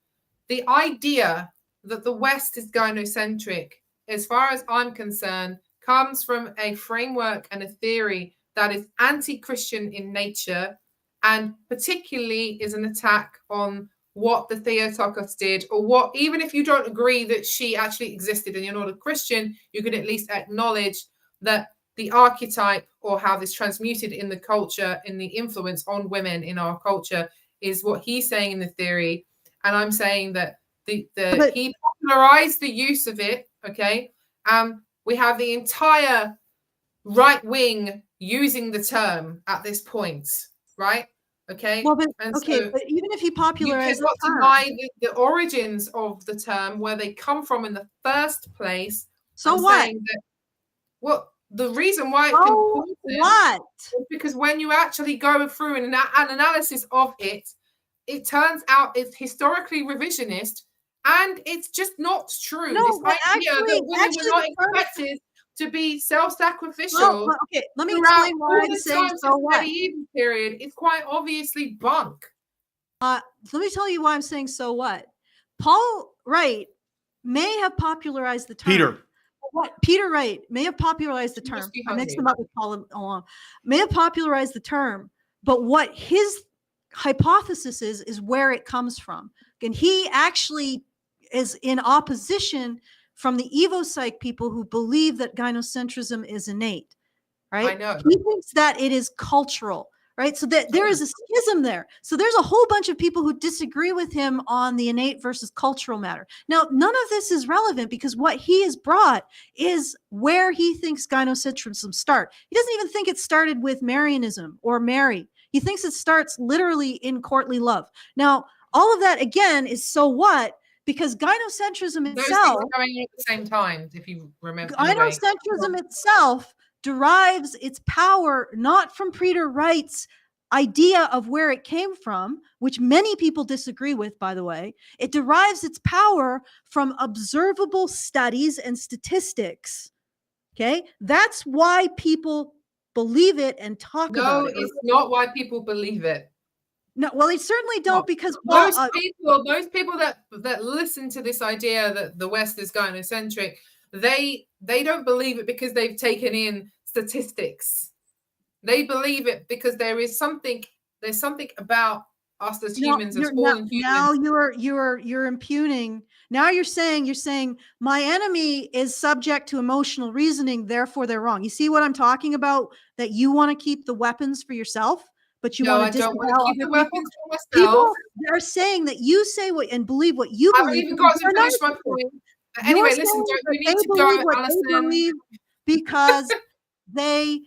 the idea that the West is gynocentric, as far as I'm concerned, comes from a framework and a theory that is anti-Christian in nature, and particularly is an attack on what the Theotokos did, or what, even if you don't agree that she actually existed and you're not a Christian, you can at least acknowledge that the archetype, or how this transmuted in the culture, in the influence on women in our culture, is what he's saying in the theory. And I'm saying that he popularized the use of it. Okay. We have the entire right wing using the term at this point, right? Okay. Well, but even if he popularized, you cannot deny the origins of the term, where they come from in the first place. So what? The reason why it's important is because when you actually go through an analysis of it, it turns out it's historically revisionist, and it's just not true. No, this idea that women were not expected to be self-sacrificial. Well, okay, let me explain why I'm saying so what. Period. It's quite obviously bunk. Let me tell you why I'm saying so what. Paul Wright may have popularized the term. Peter Wright may have popularized the term. I mixed them up with Paul along. May have popularized the term, but what his hypothesis is where it comes from. And he actually is in opposition from the evopsych people who believe that gynocentrism is innate, right? I know. He thinks that it is cultural, right? So that there is a schism there. So there's a whole bunch of people who disagree with him on the innate versus cultural matter. Now, none of this is relevant, because what he has brought is where he thinks gynocentrism starts. He doesn't even think it started with Marianism or Mary. He thinks it starts literally in courtly love. Now, all of that, again, is so what? Because gynocentrism itself... Those things are going on at the same time, if you remember. Gynocentrism itself derives its power not from Peter Wright's idea of where it came from, which many people disagree with, by the way. It derives its power from observable studies and statistics. Okay? That's why people believe it and talk about it. No, it's not why people believe it. No, well, they certainly don't, because those people that listen to this idea that the West is gynocentric, they don't believe it because they've taken in statistics. They believe it because there's something about us as humans, as fallen humans. Now you're impugning. Now you're saying my enemy is subject to emotional reasoning, therefore they're wrong. You see what I'm talking about? That you want to keep the weapons for yourself, but you want to disavow keep the weapons for myself. People are saying that you say what and believe what you believe. I haven't even got to finish my point. Anyway, listen, you need to go, Alison. Because they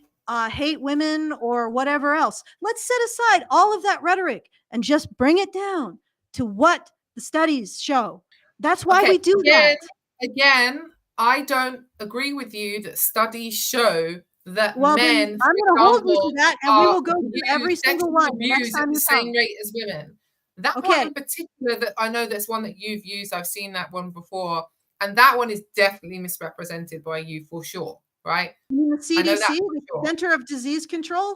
hate women or whatever else. Let's set aside all of that rhetoric and just bring it down to what the studies show. That's why we do that. Again, I don't agree with you that studies show that men, I'm going to hold you to that, and we will go through every single one next time at the same rate as women. That one in particular, that I know that's one that you've used. I've seen that one before, and that one is definitely misrepresented by you for sure, right? You mean the CDC, the Center of Disease Control?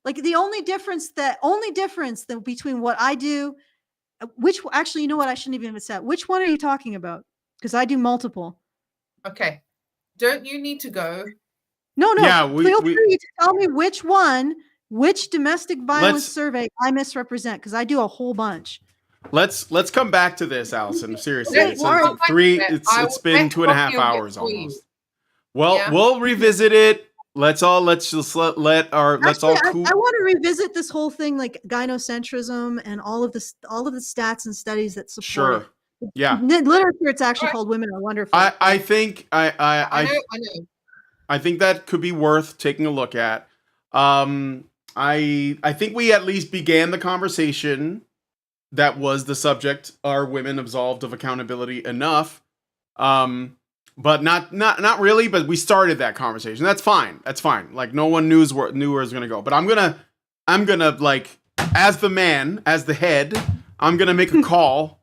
Like the only difference between what I do, actually, you know what? I shouldn't even have said. Which one are you talking about? Because I do multiple. Okay. Don't you need to go? No. Yeah, feel free to tell me which domestic violence survey I misrepresent, because I do a whole bunch. Let's come back to this, Alison. Seriously, it's been 2.5 hours almost. Well, we'll revisit it let's just let our let's all Actually, cool. I want to revisit this whole thing, like gynocentrism and all of the stats and studies that support Sure. it. Yeah. In literature, it's actually Alright. called "Women Are Wonderful." I think I know. I think that could be worth taking a look at. I think we at least began the conversation that was the subject. Are women absolved of accountability enough? But not really. But we started that conversation. That's fine. That's fine. Like no one knew where it was gonna go. But I'm gonna like as the man, as the head, I'm gonna make a call.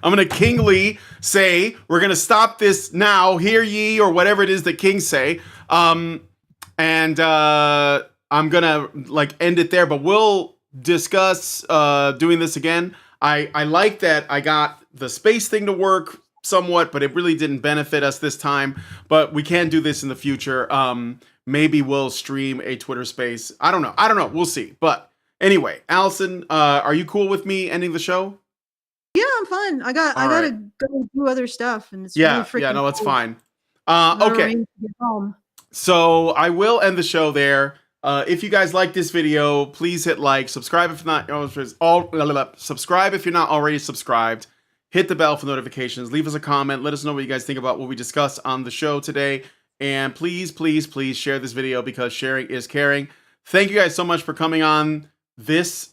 I'm gonna kingly say we're gonna stop this now. Hear ye, or whatever it is that kings say. And I'm gonna like end it there. But we'll discuss doing this again. I like that I got the space thing to work somewhat, but it really didn't benefit us this time. But we can do this in the future. Maybe we'll stream a Twitter space. I don't know. We'll see. But anyway, Allison, are you cool with me ending the show? Yeah, I'm fine. I gotta go do other stuff, and it's Yeah, really freaking yeah, no, it's cold. fine. I gotta Okay, arrange to get home. so I will end the show there. If you guys like this video, please hit like, subscribe if not subscribe if you're not already subscribed. Hit the bell for notifications. Leave us a comment. Let us know what you guys think about what we discussed on the show today. And please, please, please share this video because sharing is caring. Thank you guys so much for coming on this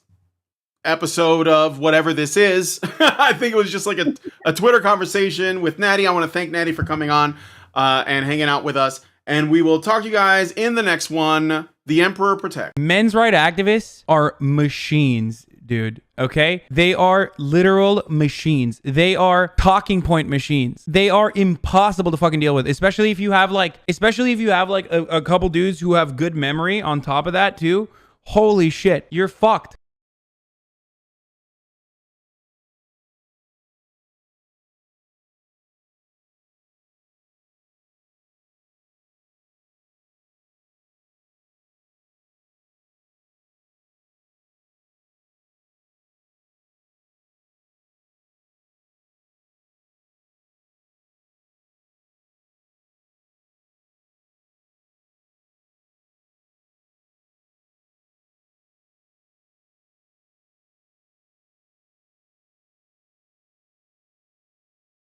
episode of whatever this is. I think it was just like a Twitter conversation with Natty. I want to thank Natty for coming on and hanging out with us. And we will talk to you guys in the next one. The Emperor Protect. Men's rights activists are machines, dude. Okay? They are literal machines. They are talking point machines. They are impossible to fucking deal with, especially if you have like a couple dudes who have good memory on top of that too. Holy shit, you're fucked.